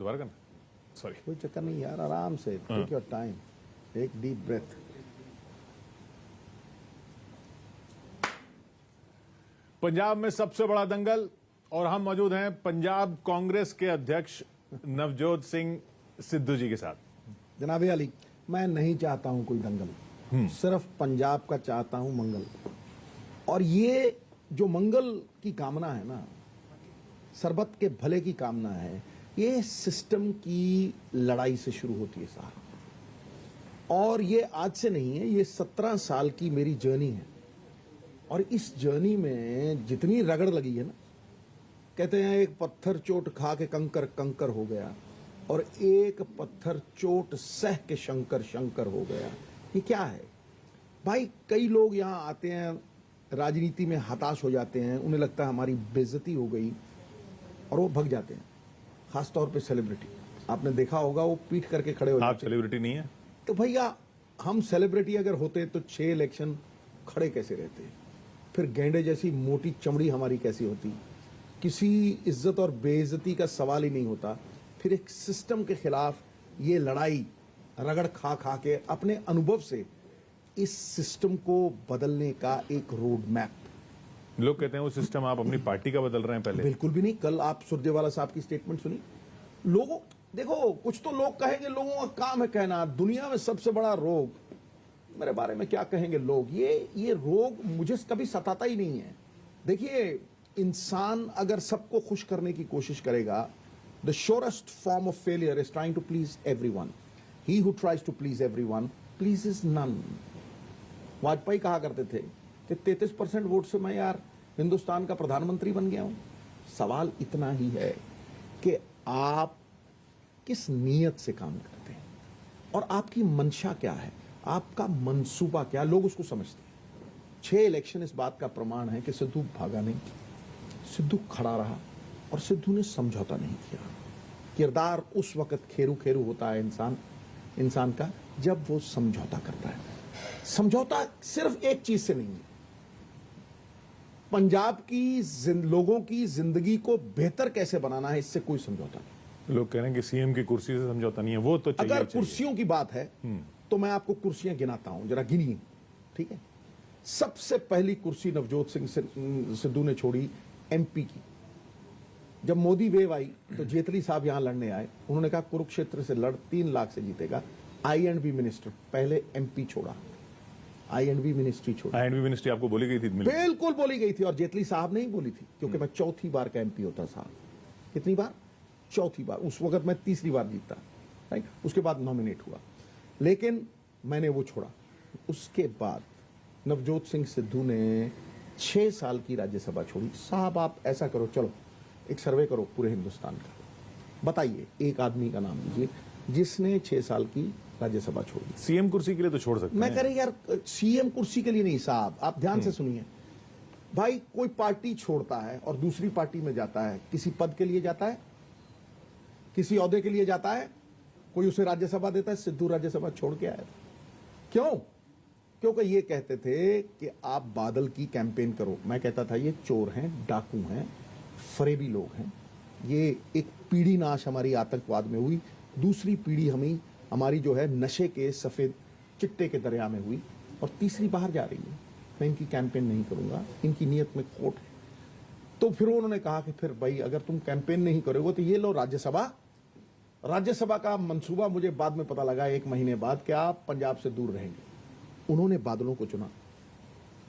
दोबारा करना, सॉरी। कोई चक्कर नहीं यार, आराम से, take your time, take deep breath. Punjab में सबसे बड़ा दंगल और हम मौजूद हैं पंजाब कांग्रेस के अध्यक्ष नवजोत सिंह सिद्धू जी के साथ। जनाबे अली, मैं नहीं चाहता हूं कोई दंगल, सिर्फ पंजाब का चाहता हूं मंगल। और ये जो मंगल की कामना है ना, सरबत के भले की कामना है, ये सिस्टम की लड़ाई से शुरू होती है साहब। और ये आज से नहीं है, ये 17 साल की मेरी जर्नी है। और इस जर्नी में जितनी रगड़ लगी है ना, कहते हैं एक पत्थर चोट खा के कंकर कंकर हो गया, और एक पत्थर चोट सह के शंकर शंकर हो गया। ये क्या है भाई? कई लोग यहाँ आते हैं, राजनीति में हताश हो जाते हैं, उन्हें लगता है हमारी बेइज्जती हो गई, और वो भग जाते हैं। खासतौर पे सेलिब्रिटी, आपने देखा होगा वो पीठ करके खड़े हो जाते हैं। आप सेलिब्रिटी नहीं है तो भैया, हम सेलिब्रिटी अगर होते तो 6 इलेक्शन खड़े कैसे रहते? फिर गेंडे जैसी मोटी चमड़ी हमारी कैसी होती? किसी इज्जत और बेइज्जती का सवाल ही नहीं होता। फिर एक सिस्टम के खिलाफ ये लड़ाई रगड़ खा खा के अपने अनुभव से इस सिस्टम को बदलने का एक रोड मैप। लोग कहते हैं वो सिस्टम आप अपनी पार्टी का बदल रहे हैं पहले। बिल्कुल भी नहीं। कल आप सुरजेवाला साहब की स्टेटमेंट सुनी। लोगों, देखो, कुछ तो लोग कहेंगे, लोगों का काम है कहना, दुनिया में सबसे बड़ा रोग, मेरे बारे में क्या कहेंगे लोग? ये रोग मुझे कभी सताता ही नहीं है। देखिए, इंसान अगर सबको खुश करने की कोशिश करेगा, the surest form of failure is trying to please everyone. He who tries to please everyone pleases none. Vajpayee कहा करते थे कि 33% वोट से मैं यार हिंदुस्तान का प्रधानमंत्री बन गया हूं। सवाल इतना ही है कि आप किस नीयत से काम करते हैं और आपकी मंशा क्या है, आपका मंसूबा क्या, लोग उसको समझते हैं। 6 इलेक्शन इस बात का प्रमाण है कि सिद्धू भागा नहीं, सिद्धू खड़ा रहा, और सिद्धू ने समझौता नहीं किया। किरदार उस वक्त खेरू खेरू होता है इंसान का जब वो समझौता करता है। समझौता सिर्फ एक चीज से नहीं है, पंजाब की लोगों की जिंदगी को बेहतर कैसे बनाना है, इससे कोई समझौता नहीं। लोग कह रहे हैं कि सीएम की कुर्सी से समझौता नहीं है, वो तो चाहिए। अगर कुर्सियों की बात है तो मैं आपको कुर्सियां गिनाता हूं, जरा गिनिए, ठीक है? सबसे पहली कुर्सी नवजोत सिंह सिद्धू ने छोड़ी एमपी की। जब मोदी वेव आई तो जेटली साहब यहां लड़ने आए, उन्होंने कहा कुरुक्षेत्र से लड़ 3 लाख से जीतेगा। आई&बी मिनिस्टर, पहले एमपी छोड़ा, आई&बी मिनिस्ट्री छोड़ी। आई&बी मिनिस्ट्री आपको बोली गई थी? बिल्कुल बोली गई थी, और जेटली साहब ने ही बोली थी, क्योंकि मैं चौथी बार का एमपी होता साहब। कितनी बार? चौथी बार। उस वक्त मैं तीसरी बार जीता, राइट? उसके बाद नॉमिनेट हुआ, लेकिन मैंने वो छोड़ा। उसके बाद नवजोत सिंह सिद्धू ने 6 साल की राज्यसभा छोड़ी। साहब आप ऐसा करो, चलो एक सर्वे करो पूरे हिंदुस्तान का, बताइए एक आदमी का नाम लीजिए जिसने 6 साल की राज्यसभा छोड़ी। सीएम कुर्सी के लिए तो छोड़ सकते हैं। मैं कह रही यार, सीएम कुर्सी के लिए नहीं साहब, आप ध्यान से सुनिए भाई। कोई पार्टी छोड़ता है और दूसरी पार्टी में जाता है, किसी पद के लिए जाता है, किसी ओहदे के लिए जाता है, कोई उसे राज्यसभा देता है। सिद्धू राज्यसभा छोड़ के आया। क्यों? क्योंकि ये कहते थे कि आप बादल की कैंपेन करो। मैं कहता था ये चोर हैं, डाकू हैं, फरेबी लोग हैं। ये एक पीढ़ी नाश हमारी आतंकवाद में हुई, दूसरी पीढ़ी हमारी जो है नशे के सफेद चिट्टे के दरिया में हुई, और तीसरी बाहर जा रही है। मैं इनकी कैंपेन नहीं करूंगा, इनकी नीयत में खोट है। तो फिर उन्होंने कहा कि फिर भाई अगर तुम कैंपेन नहीं करोगे तो ये लो राज्यसभा का मंसूबा। मुझे बाद में पता लगा 1 महीने बाद कि आप पंजाब से दूर रहेंगे। उन्होंने बादलों को चुना,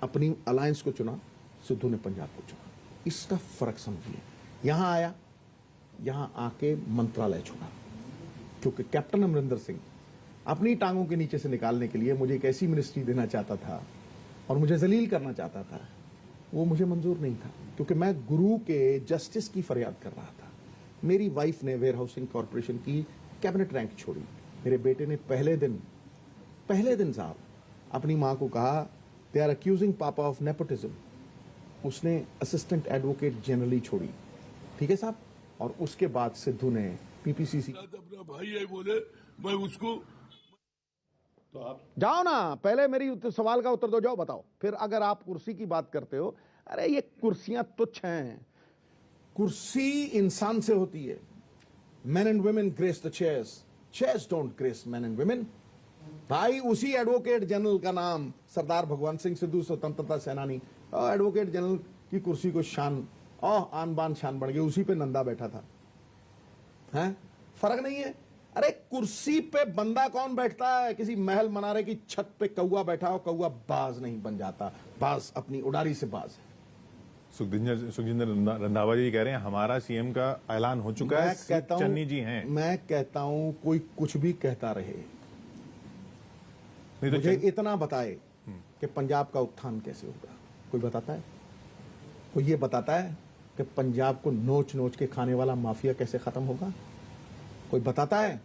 अपनी अलायंस को चुना, सिद्धू ने पंजाब को चुना। इसका फर्क समझिए। यहां आया, यहां आके मंत्रालय छोड़ा, क्योंकि कैप्टन अमरिंदर सिंह अपनी टांगों के नीचे से निकालने के लिए मुझे एक ऐसी मिनिस्ट्री देना चाहता था और मुझे जलील करना चाहता था। वो मुझे मंजूर नहीं था, क्योंकि मैं गुरु के जस्टिस की फरियाद कर रहा था। मेरी वाइफ ने वेयर हाउसिंग कॉर्पोरेशन की कैबिनेट रैंक छोड़ी। मेरे बेटे ने पहले दिन साहब अपनी मां को कहा, दे आर अक्यूजिंग पापा ऑफ नेपोटिज्म। उसने असिस्टेंट एडवोकेट जनरली छोड़ी, ठीक है साहब? और उसके बाद सिद्धू ने पीपीसीसी, अपना भाई है बोले, मैं उसको तो आप जाओ ना, पहले मेरी सवाल का उत्तर दो, जाओ बताओ। फिर अगर आप कुर्सी की बात करते हो, अरे ये कुर्सियां तुच्छ हैं। कुर्सी इंसान से होती है, men and women grace the chairs don't grace men and women. भाई उसी एडवोकेट जनरल का नाम सरदार भगवंत सिंह सिद्धू, स्वतंत्रता सेनानी, एडवोकेट जनरल की कुर्सी को शान आन बान शान बढ़ गई, उसी पे नंदा बैठा था। हैं, फर्क नहीं है। अरे कुर्सी पे बंदा कौन बैठता है? किसी महल मनारे की छत पे कौवा बैठा हो, कौवा बाज नहीं बन जाता, बाज अपनी उड़ारी से बाज है। सुखजिंदर रंधावा जी कह रहे हैं हमारा सीएम का ऐलान हो चुका है, चन्नी जी हैं। मैं कहता हूं कोई कुछ भी कहता रहे, नहीं तो मुझे इतना बताए कि पंजाब का उत्थान कैसे होगा। कोई बताता है? कोई ये बताता है कि पंजाब को नोच नोच के खाने वाला माफिया कैसे खत्म होगा? कोई बताता है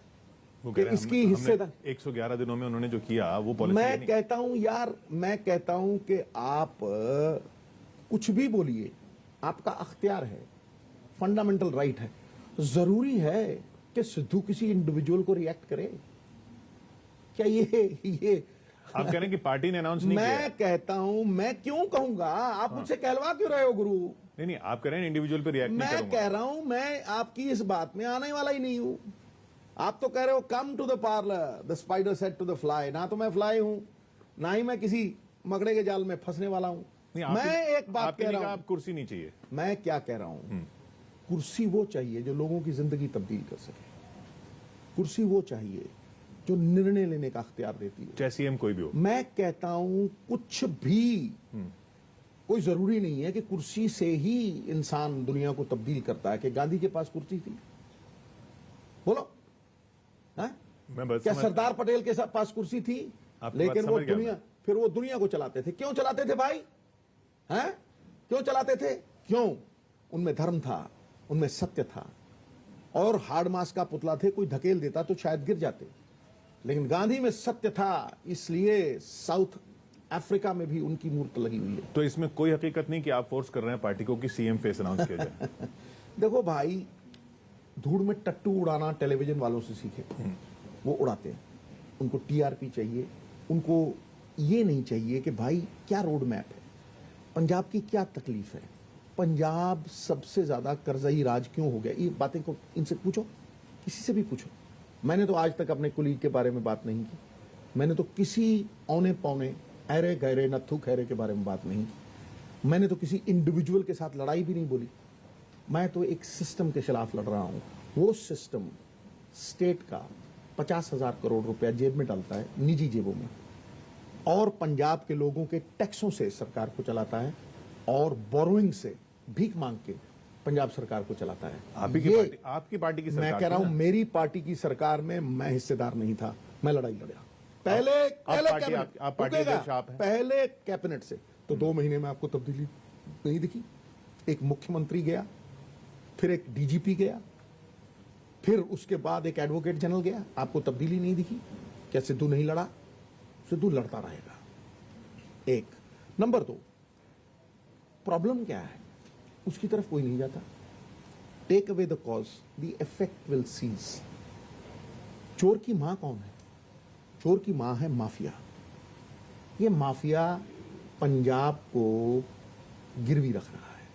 वो कि कह रहे हैं, इसकी हिस्सेदार 111 दिनों में उन्होंने जो किया वो पॉलिसी मैं नहीं। कहता हूं यार, मैं कहता हूं कि आप कुछ भी बोलिए, आपका अख्तियार है, फंडामेंटल राइट है। जरूरी है कि सिद्धू किसी इंडिविजुअल को रिएक्ट करे? क्या ये आप कह रहे हैं कि पार्टी ने अनाउंस नहीं किया मैं है। कहता हूं, मैं क्यों कहूंगा? आप मुझसे कहलवा क्यों रहे हो गुरु? नहीं नहीं, आप कह रहे हैं इंडिविजुअल पे रिएक्ट नहीं मैं करूंगा। कह रहा हूं, मैं आपकी इस बात में आने वाला ही नहीं हूं। आप तो कह रहे हो come to the parlour, the spider said to the fly. ना तो मैं फ्लाई हूं, ना ही मैं किसी मकड़े के जाल में फंसने वाला हूं। नहीं, मैं एक बात आपने कह नहीं रहा कहा हूं, आप कुर्सी नहीं चाहिए। मैं क्या कह रहा हूं, कुर्सी वो चाहिए जो लोगों की जिंदगी तब्दील कर सके। कुर्सी वो चाहिए जो निर्णय लेने का अख्तियार देती है, चाहे सीएम कोई भी हो। मैं कहता हूं कुछ भी, कोई जरूरी नहीं है कि कुर्सी से ही इंसान दुनिया को तब्दील करता है। कि गांधी के पास कुर्सी थी? बोलो, हैं? मैं बस क्या समझ- सरदार पटेल के पास कुर्सी थी? आपकी लेकिन बात वो समझ गया दुनिया, मैं। फिर वो दुनिया को चलाते थे। क्यों चलाते थे भाई? हैं? क्यों चलाते थे? क्यों? उनमें धर्म था, उनमें सत्य था, और हार्ड मास का पुतला थे, कोई धकेल देता तो शायद गिर जाते। लेकिन गांधी में सत्य था, इसलिए साउथ अफ्रीका में भी उनकी मूर्त लगी हुई है। तो इसमें कोई हकीकत नहीं कि आप फोर्स कर रहे हैं पार्टी को कि सीएम फेस अनाउंस किया जाए। देखो भाई, धूड़ में टट्टू उड़ाना टेलीविजन वालों से सीखे, वो उड़ाते हैं। उनको टीआरपी चाहिए, उनको ये नहीं चाहिए कि भाई क्या रोड मैप है, पंजाब की क्या तकलीफ है, पंजाब सबसे ज्यादा कर्जई राज क्यों हो गया। ये बातें को इनसे पूछो, किसी से भी पूछो। मैंने तो आज तक अपने कुलीग के बारे में बात नहीं की, मैंने तो किसी औने पौने ऐरे गहरे नत्थु खैरे के बारे में बात नहीं की, मैंने तो किसी इंडिविजुअल के साथ लड़ाई भी नहीं बोली। मैं तो एक सिस्टम के खिलाफ लड़ रहा हूं। वो सिस्टम स्टेट का 50,000 करोड़ रुपया जेब में डालता है, निजी जेबों में, और पंजाब के लोगों के टैक्सों से सरकार को चलाता है, और बोरोइंग से, भीख मांग के पंजाब सरकार को चलाता है। आपकी पार्टी की सरकार मैं कह रहा थी हूं, ना? मेरी पार्टी की सरकार में मैं हिस्सेदार नहीं था, मैं लड़ाई लड़ा। पहले कैबिनेट, आप पार्टी अध्यक्ष आप हैं। पहले कैबिनेट से तो 2 महीने में आपको तब्दीली नहीं दिखी। एक मुख्यमंत्री गया, फिर एक डीजीपी गया, फिर उसके बाद एक एडवोकेट जनरल गया, आपको तब्दीली नहीं दिखी। क्या सिद्धू नहीं लड़ा? सिद्धू लड़ता रहेगा। एक नंबर 2, प्रॉब्लम क्या है, उसकी तरफ कोई नहीं जाता। Take away the cause, the effect will cease. चोर की मां कौन है? चोर की मां है माफिया। ये माफिया पंजाब को गिरवी रख रहा है,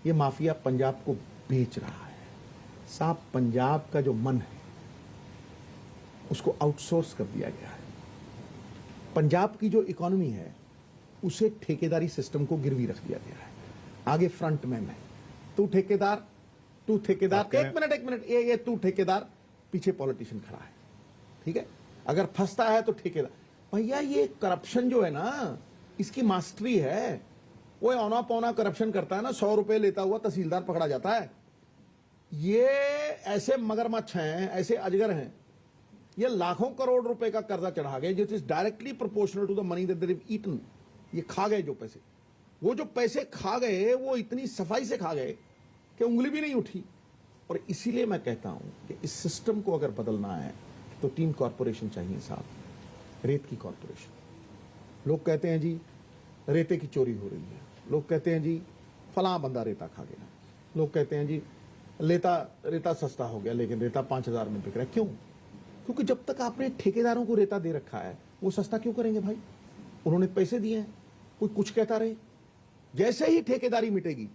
ये माफिया पंजाब को बेच रहा है। साहब, पंजाब का जो मन है उसको आउटसोर्स कर दिया गया है। पंजाब की जो इकोनॉमी है उसे ठेकेदारी सिस्टम को गिरवी रख दिया गया है। आगे फ्रंटमैन है, तू ठेकेदार, तू ठेकेदार। एक मिनट, ये तू ठेकेदार, पीछे पॉलिटिशियन खड़ा है, ठीक है। अगर फंसता है तो ठेकेदार। भैया, ये करप्शन जो है ना, इसकी मास्टरी है। वो औना पौना करप्शन करता है ना, 100 रुपए लेता हुआ तहसीलदार पकड़ा जाता है। ये ऐसे मगरमच्छ हैं, ऐसे अजगर हैं, ये लाखों करोड़ रुपए का कर्जा चढ़ा गए, it is directly proportional to the money that they have eaten. ये खा गए जो पैसे, वो जो पैसे खा गए, वो इतनी सफाई से खा गए कि उंगली भी नहीं उठी। और इसीलिए मैं कहता हूं कि इस सिस्टम को अगर बदलना है तो 3 कॉरपोरेशन चाहिए साहब। रेत की कॉरपोरेशन, लोग कहते हैं जी रेते की चोरी हो रही है, लोग कहते हैं जी फलां बंदा रेता खा गया, लोग कहते हैं जी रेता सस्ता हो गया, लेकिन रेता 5,000 में बिक रहा है। क्यों? क्योंकि जब तक आपने ठेकेदारों को रेता दे रखा है, वो सस्ता क्यों करेंगे भाई? उन्होंने पैसे दिए हैं, कोई कुछ कहता रहे। जैसे ही ठेकेदारी मिटेगी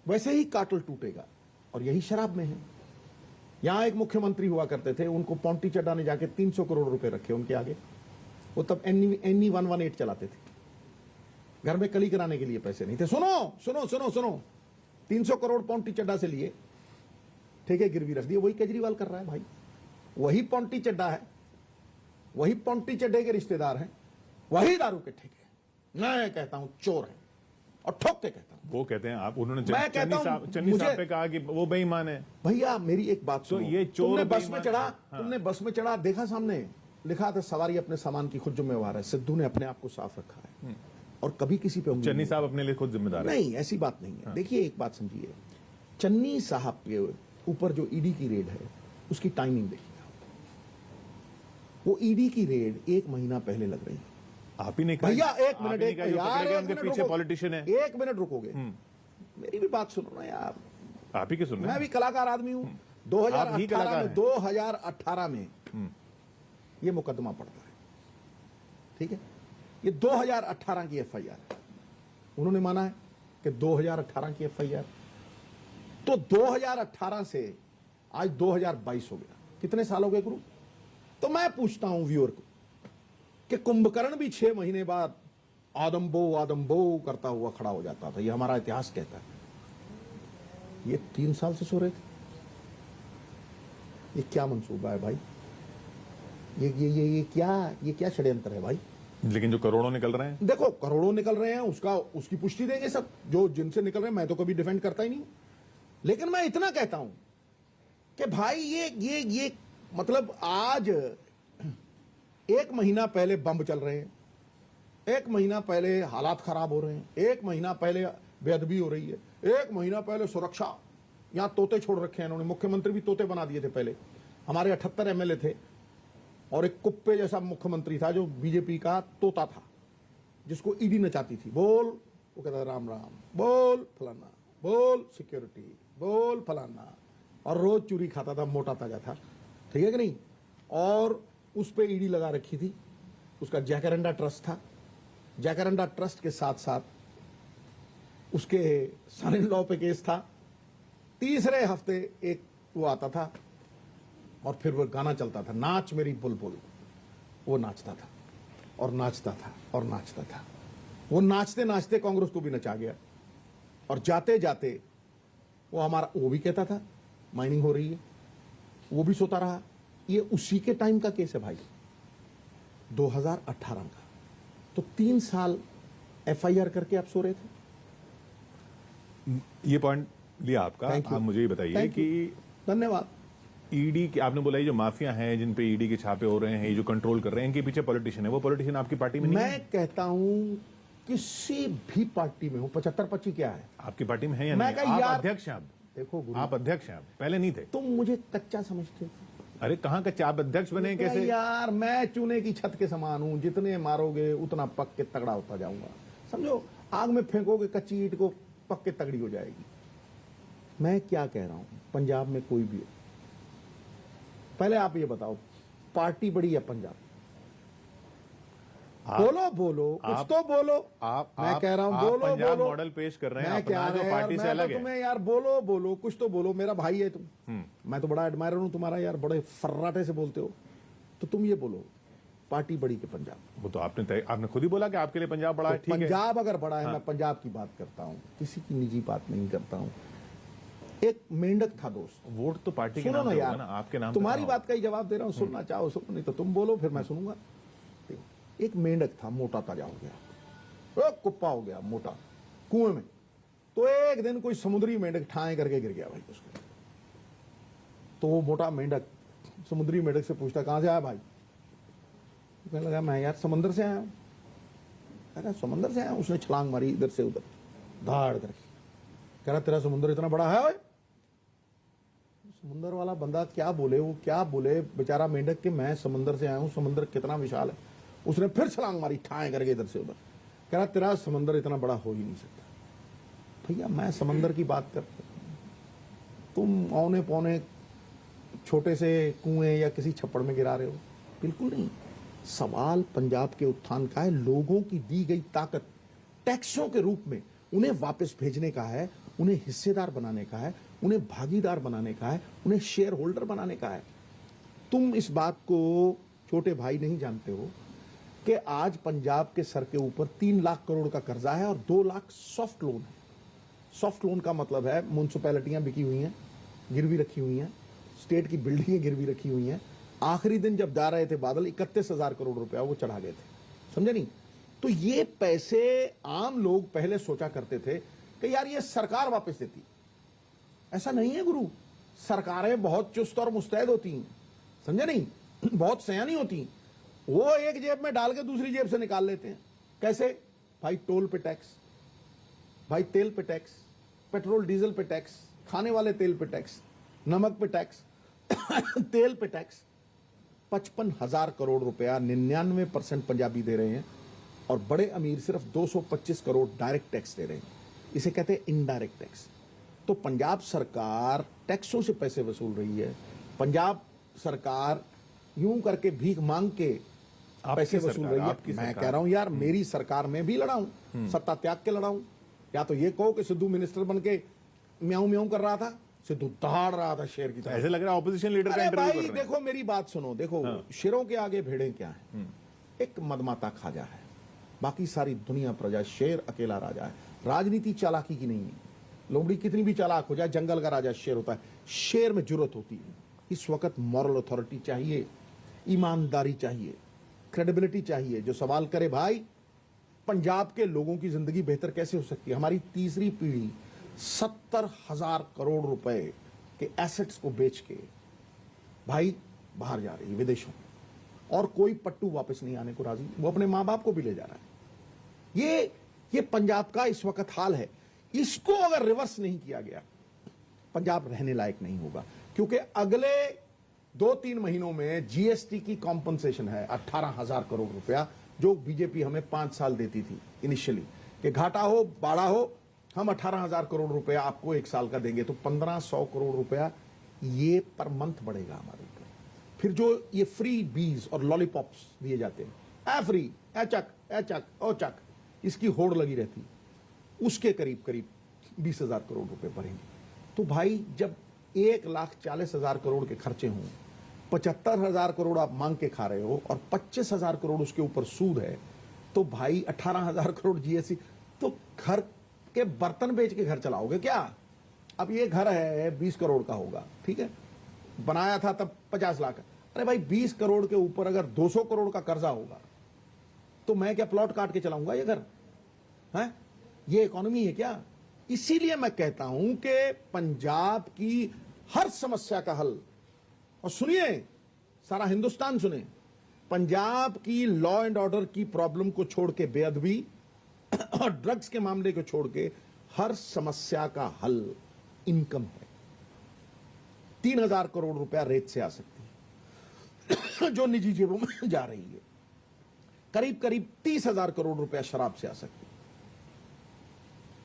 वैसे ही काटल टूटेगा, और यही शराब में है। यहां एक मुख्यमंत्री हुआ करते थे, उनको पोंटी चड्डा ने जाके 300 करोड़ रुपए रखे उनके आगे। वो तब एनी 118 चलाते थे, घर में कली कराने के लिए पैसे नहीं थे। सुनो सुनो सुनो सुनो, 300 करोड़ पोंटी चड्डा से लिए, ठेके गिरवी रख दिए। वही केजरीवाल कर रहा है भाई, वही पोंटी चड्डा है, वही पोंटी चड्डे के रिश्तेदार हैं, वही दारू के ठेके। मैं कहता हूं चोर है और ठोक के कहता हूं। वो कहते हैं आप, उन्होंने मैं कहता हूं, चन्नी मुझे- साहब पे कहा कि वो बेईमान है। भैया मेरी एक बात सुनो, ये चोर तुमने बस में बेईमान चढ़ा, है। हाँ। तुमने बस में चढ़ा, देखा सामने लिखा था सवारी अपने सामान की खुद जिम्मेवार है। सिद्धू ने अपने आप को साफ रखा है और कभी किसी पे उंगली चन्नी नहीं साहब अपने लिए खुद जिम्मेदार है। नहीं, ऐसी बात नहीं है। देखिए एक बात समझिए, चन्नी साहब के ऊपर जो ईडी की रेड है उसकी टाइमिंग देखिए। वो ईडी की रेड 1 महीना पहले लग रही है। आप ही ने कहा, भैया एक आप मिनट, ही ने एक कहा, जो यार, पकड़े गए एक उनके मिनट पीछे रुको। पॉलिटिशियन है। 1 मिनट रुकोगे, मेरी भी बात सुनो ना यार। आप ही के सुन रहे मैं हैं। भी कलाकार आदमी हूं। आप ही 2018 कलाकार में हैं। 2018 में ये मुकदमा पड़ता है, ठीक है। ये 2018 की एफआईआर है। उन्होंने माना है कि 2018 की एफआईआर, तो 2018 से आज 2022 हो गया। कितने साल हो गए गुरु? तो मैं पूछता हूं व्यूअर को कि कुंभकर्ण भी 6 महीने बाद आदम्बो करता हुआ खड़ा हो जाता था। ये हमारा इतिहास कहता है। ये 3 साल से सो रहे थे। ये क्या मंसूबा है भाई? ये क्या षड्यंत्र है भाई? लेकिन जो करोड़ों निकल रहे हैं, देखो करोड़ों निकल रहे हैं, उसकी पुष्टि देंगे सब जो जिनसे निकल रहे हैं। मैं तो कभी डिफेंड करता ही नहीं, लेकिन मैं इतना कहता हूं कि भाई ये मतलब आज 1 महीना पहले बम चल रहे हैं, 1 महीना पहले हालात खराब हो रहे हैं, 1 महीना पहले बेअदबी हो रही है, 1 महीना पहले सुरक्षा, यहां तोते छोड़ रखे हैं इन्होंने। मुख्यमंत्री भी तोते बना दिए थे पहले। हमारे 78 एमएलए थे और एक कुप्पे जैसा मुख्यमंत्री था जो बीजेपी का तोता था, जिसको ईडी नचाती थी। बोल, वो कहता था राम राम, बोल फलाना, बोल सिक्योरिटी, बोल फलाना, और रोज चूरी खाता था, मोटा ताजा था, ठीक है कि नहीं। और उस पे ईडी लगा रखी थी। उसका जैकरेंडा ट्रस्ट था। जैकरेंडा ट्रस्ट के साथ साथ उसके सन इन लॉ पे केस था। तीसरे हफ्ते एक वो आता था और फिर वो गाना चलता था, नाच मेरी बुलबुल। वो नाचता था और नाचता था और नाचता था। वो नाचते नाचते कांग्रेस को भी नचा गया और जाते जाते वो भी कहता था माइनिंग हो रही है, वो भी सोता रहा। ये उसी के टाइम का केस है भाई, 2018 का। तो 3 साल एफआईआर करके आप सो रहे थे। ये पॉइंट लिया आपका। Thank you. आप मुझे ये बताइए Thank कि धन्यवाद। ईडी की आपने बोला, ये जो माफिया हैं जिन पे ईडी के छापे हो रहे हैं, ये जो कंट्रोल कर रहे हैं, इनके पीछे पॉलिटिशियन है। वो पॉलिटिशियन आपकी पार्टी में नहीं है? मैं कहता हूं किसी भी पार्टी में हो, 75-25 क्या है? आपकी पार्टी में है या मैं नहीं? कहा आप यार- अध्यक्ष हैं। आप देखो गुरु, आप अध्यक्ष हैं। आप पहले नहीं थे। तुम मुझे कच्चा समझते हो। अरे कहाँ का आप अध्यक्ष बने कैसे? यार मैं चूने की छत के समान हूं, जितने मारोगे उतना पक के तगड़ा होता जाऊंगा। समझो, आग में फेंकोगे कच्ची ईंट को, पक के तगड़ी हो जाएगी। मैं क्या कह रहा हूं, पंजाब में कोई भी हो, पहले आप ये बताओ, पार्टी बड़ी है पंजाब? बोलो कुछ तो बोलो। मैं कह रहा हूं बोलो पंजाब बोलो। मॉडल पेश कर रहे हैं मैं अपना, क्या जो यार, पार्टी से मैं अलग तो है। तुम्हें यार बोलो कुछ तो बोलो। मेरा भाई है तुम, मैं तो बड़ा एडमायर हूं तुम्हारा यार, बड़े फर्राटे से बोलते हो। तो तुम ये बोलो, पार्टी बड़ी के पंजाब? वो तो आपने खुद ही बोला कि आपके लिए पंजाब बड़ा है। ठीक है, पंजाब अगर बड़ा है, मैं पंजाब की बात करता हूं, किसी की निजी बात नहीं करता हूं। एक मेंढक था दोस्त, वोट तो पार्टी के सुनो नाम ना पे होगा यार, ना, आपके नाम पे तुम्हारी कहाँ बात का ही जवाब दे रहा हूं। सुनना चाहो सुनो, नहीं तो तुम बोलो, फिर मैं सुनूंगा। एक मेंढक था, मोटा ताजा हो गया, कुप्पा हो गया मोटा, कुएं में। तो एक दिन कोई समुद्री मेंढक ठाए करके गिर गया भाई उसको। तो वो मोटा मेंढक समुद्री मेंढक से पूछता, कहां से आया भाई? तो कहने लगा, मैं यार समंदर से आया हूं। कह समंदर से आया हूं? उसने छलांग मारी इधर से उधर, धाड़ करके। कह रहा, तेरा समुद्र इतना बड़ा है? समुद्र वाला बंदा क्या बोले, वो क्या बोले बेचारा मेंढक के, मैं समंदर से आया हूं, समुद्र कितना विशाल है। उसने फिर छलांग मारी ठाए करके इधर से उधर। कह रहा, तेरा समंदर इतना बड़ा हो ही नहीं सकता। भैया मैं समंदर की बात करता हूं, तुम औने पौने छोटे से कुएं या किसी छप्पड़ में गिरा रहे हो? बिल्कुल नहीं। सवाल पंजाब के उत्थान का है, लोगों की दी गई ताकत टैक्सों के रूप में उन्हें वापस भेजने का है, उन्हें हिस्सेदार बनाने का है, उन्हें भागीदार बनाने का है, उन्हें शेयर होल्डर बनाने का है। तुम इस बात को छोटे भाई नहीं जानते हो कि आज पंजाब के सर के ऊपर 3 लाख करोड़ का कर्जा है और 2 लाख सॉफ्ट लोन है। सॉफ्ट लोन का मतलब है म्युनिसिपैलिटियां बिकी हुई हैं, गिरवी रखी हुई हैं, स्टेट की बिल्डिंगें गिरवी रखी हुई हैं। आखिरी दिन जब जा रहे थे बादल 31,000 करोड़ रुपया वो चढ़ा गए थे, समझे नहीं? तो ये पैसे आम लोग पहले सोचा करते थे कि यार ये सरकार वापस देती। ऐसा नहीं है गुरु, सरकारें बहुत चुस्त और मुस्तैद होती हैं, समझे नहीं? बहुत सयानी होती हैं। वो एक जेब में डाल के दूसरी जेब से निकाल लेते हैं। कैसे? भाई टोल पे टैक्स, भाई तेल पे टैक्स, पेट्रोल डीजल पे टैक्स, खाने वाले तेल पे टैक्स, नमक पे टैक्स, तेल पे टैक्स। 55,000 करोड़ रुपया 99% पंजाबी दे रहे हैं और बड़े अमीर सिर्फ 225 करोड़ डायरेक्ट टैक्स दे रहे हैं। इसे कहते हैं इनडायरेक्ट टैक्स। तो पंजाब सरकार टैक्सों से पैसे वसूल रही है। पंजाब सरकार यूं करके भीख मांग के पैसे वसूल रही है। मैं कह रहा हूं यार, मेरी सरकार में भी लड़ाऊं, सत्ता त्याग के लड़ाऊं। या तो ये कहो कि सिद्धू मिनिस्टर बन के म्याऊं म्याऊं कर रहा था, सिद्धू दहाड़ रहा था शेर की तरह। ऐसे लग रहा है ऑपोजिशन लीडर का अरे इंटरव्यू कर भाई रहे हैं। देखो मेरी बात सुनो, देखो शेरों के आगे भेड़ें क्या है? एक मदमाता खाजा है, बाकी सारी दुनिया प्रजा, शेर अकेला राजा है। राजनीति चालाकी की नहीं है। लोमड़ी कितनी भी चालाक हो जाए, जंगल का राजा शेर होता है। शेर में जुर्रत होती है। इस वक्त मॉरल अथॉरिटी चाहिए, ईमानदारी चाहिए, क्रेडिबिलिटी चाहिए, जो सवाल करे भाई पंजाब के लोगों की जिंदगी बेहतर कैसे हो सकती है। हमारी तीसरी पीढ़ी 70,000 करोड़ रुपए के एसेट्स को बेच के भाई बाहर जा रही है, विदेशों में, और कोई पट्टू वापस नहीं आने को राजी। वो अपने मां बाप को भी ले जा रहा है। ये पंजाब का इस वक्त हाल है। इसको अगर रिवर्स नहीं किया गया, पंजाब रहने लायक नहीं होगा। क्योंकि अगले 2-3 महीनों में जीएसटी की कॉम्पनसेशन है 18,000 करोड़ रुपया, जो बीजेपी हमें 5 साल देती थी इनिशियली, कि घाटा हो बाड़ा हो हम 18,000 करोड़ रुपया आपको 1 साल का देंगे। तो 1500 करोड़ रुपया ये पर मंथ बढ़ेगा हमारे ऊपर। फिर जो ये फ्री बीज और लॉलीपॉप्स दिए जाते हैं, ए फ्री, ए चक, ओ चक, इसकी होड़ लगी रहती, उसके करीब करीब 20,000 करोड़ रुपए भरेंगे। तो भाई जब 1,40,000 करोड़ के खर्चे हों, 75,000 करोड़ आप मांग के खा रहे हो और 25,000 करोड़ उसके ऊपर सूद है, तो भाई 18,000 करोड़ जीएसटी, तो घर के बर्तन बेच के घर चलाओगे क्या? अब ये घर है 20 करोड़ का होगा, ठीक है, बनाया था तब 50 लाख। अरे भाई 20 करोड़ के ऊपर अगर 200 करोड़ का कर्जा होगा तो मैं क्या प्लॉट काट के चलाऊंगा ये घर? है ये इकोनॉमी है क्या? इसीलिए मैं कहता हूं कि पंजाब की हर समस्या का हल, और सुनिए सारा हिंदुस्तान सुने, पंजाब की लॉ एंड ऑर्डर की प्रॉब्लम को छोड़ के, बेअदबी और ड्रग्स के मामले को छोड़ के, हर समस्या का हल इनकम है। 3,000 करोड़ रुपया रेत से आ सकती है जो निजी जेबों में जा रही है। करीब करीब 30,000 करोड़ रुपया शराब से आ सकती है।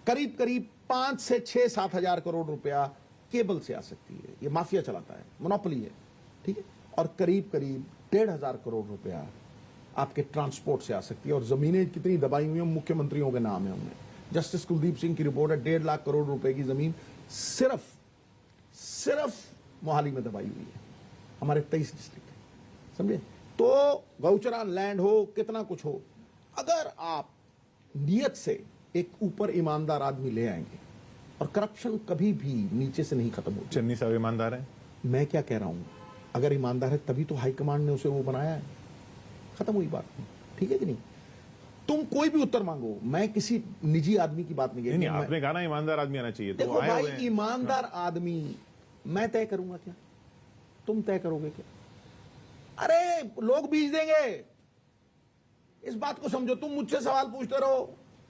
करीब करीब 5 से 6-7 हजार करोड़ रुपया केबल से आ सकती है। ये माफिया चलाता है, मोनोपोली है, ठीक है। और करीब करीब 1,500 करोड़ रुपया आपके ट्रांसपोर्ट से आ सकती है। और जमीनें कितनी दबाई हुई हैं, मुख्यमंत्रियों के नाम है उनमें। जस्टिस कुलदीप सिंह की रिपोर्ट है, 1.5 लाख करोड़ रुपए की जमीन सिर्फ मोहाली में दबाई हुई है, हमारे 23 डिस्ट्रिक्ट है, समझे। तो गौचरा लैंड हो, कितना कुछ हो, अगर आप नियत से एक ऊपर ईमानदार आदमी ले आएंगे, और करप्शन कभी भी नीचे से नहीं खत्म होती। चन्नी साहब ईमानदार है। मैं क्या कह रहा हूं, अगर ईमानदार है तभी तो हाईकमांड ने उसे वो बनाया है। खत्म हुई बात, ठीक है कि नहीं? तुम कोई भी उत्तर मांगो, मैं किसी निजी आदमी की बात नहीं नहीं, आपने कहा ना ईमानदार आदमी आना चाहिए, तो देखो वो आए भाई, हुए हैं। ईमानदार आदमी मैं तय करूंगा क्या? तुम तय करोगे क्या? अरे लोग बीज देंगे, इस बात को समझो। तुम मुझसे सवाल पूछते रहो,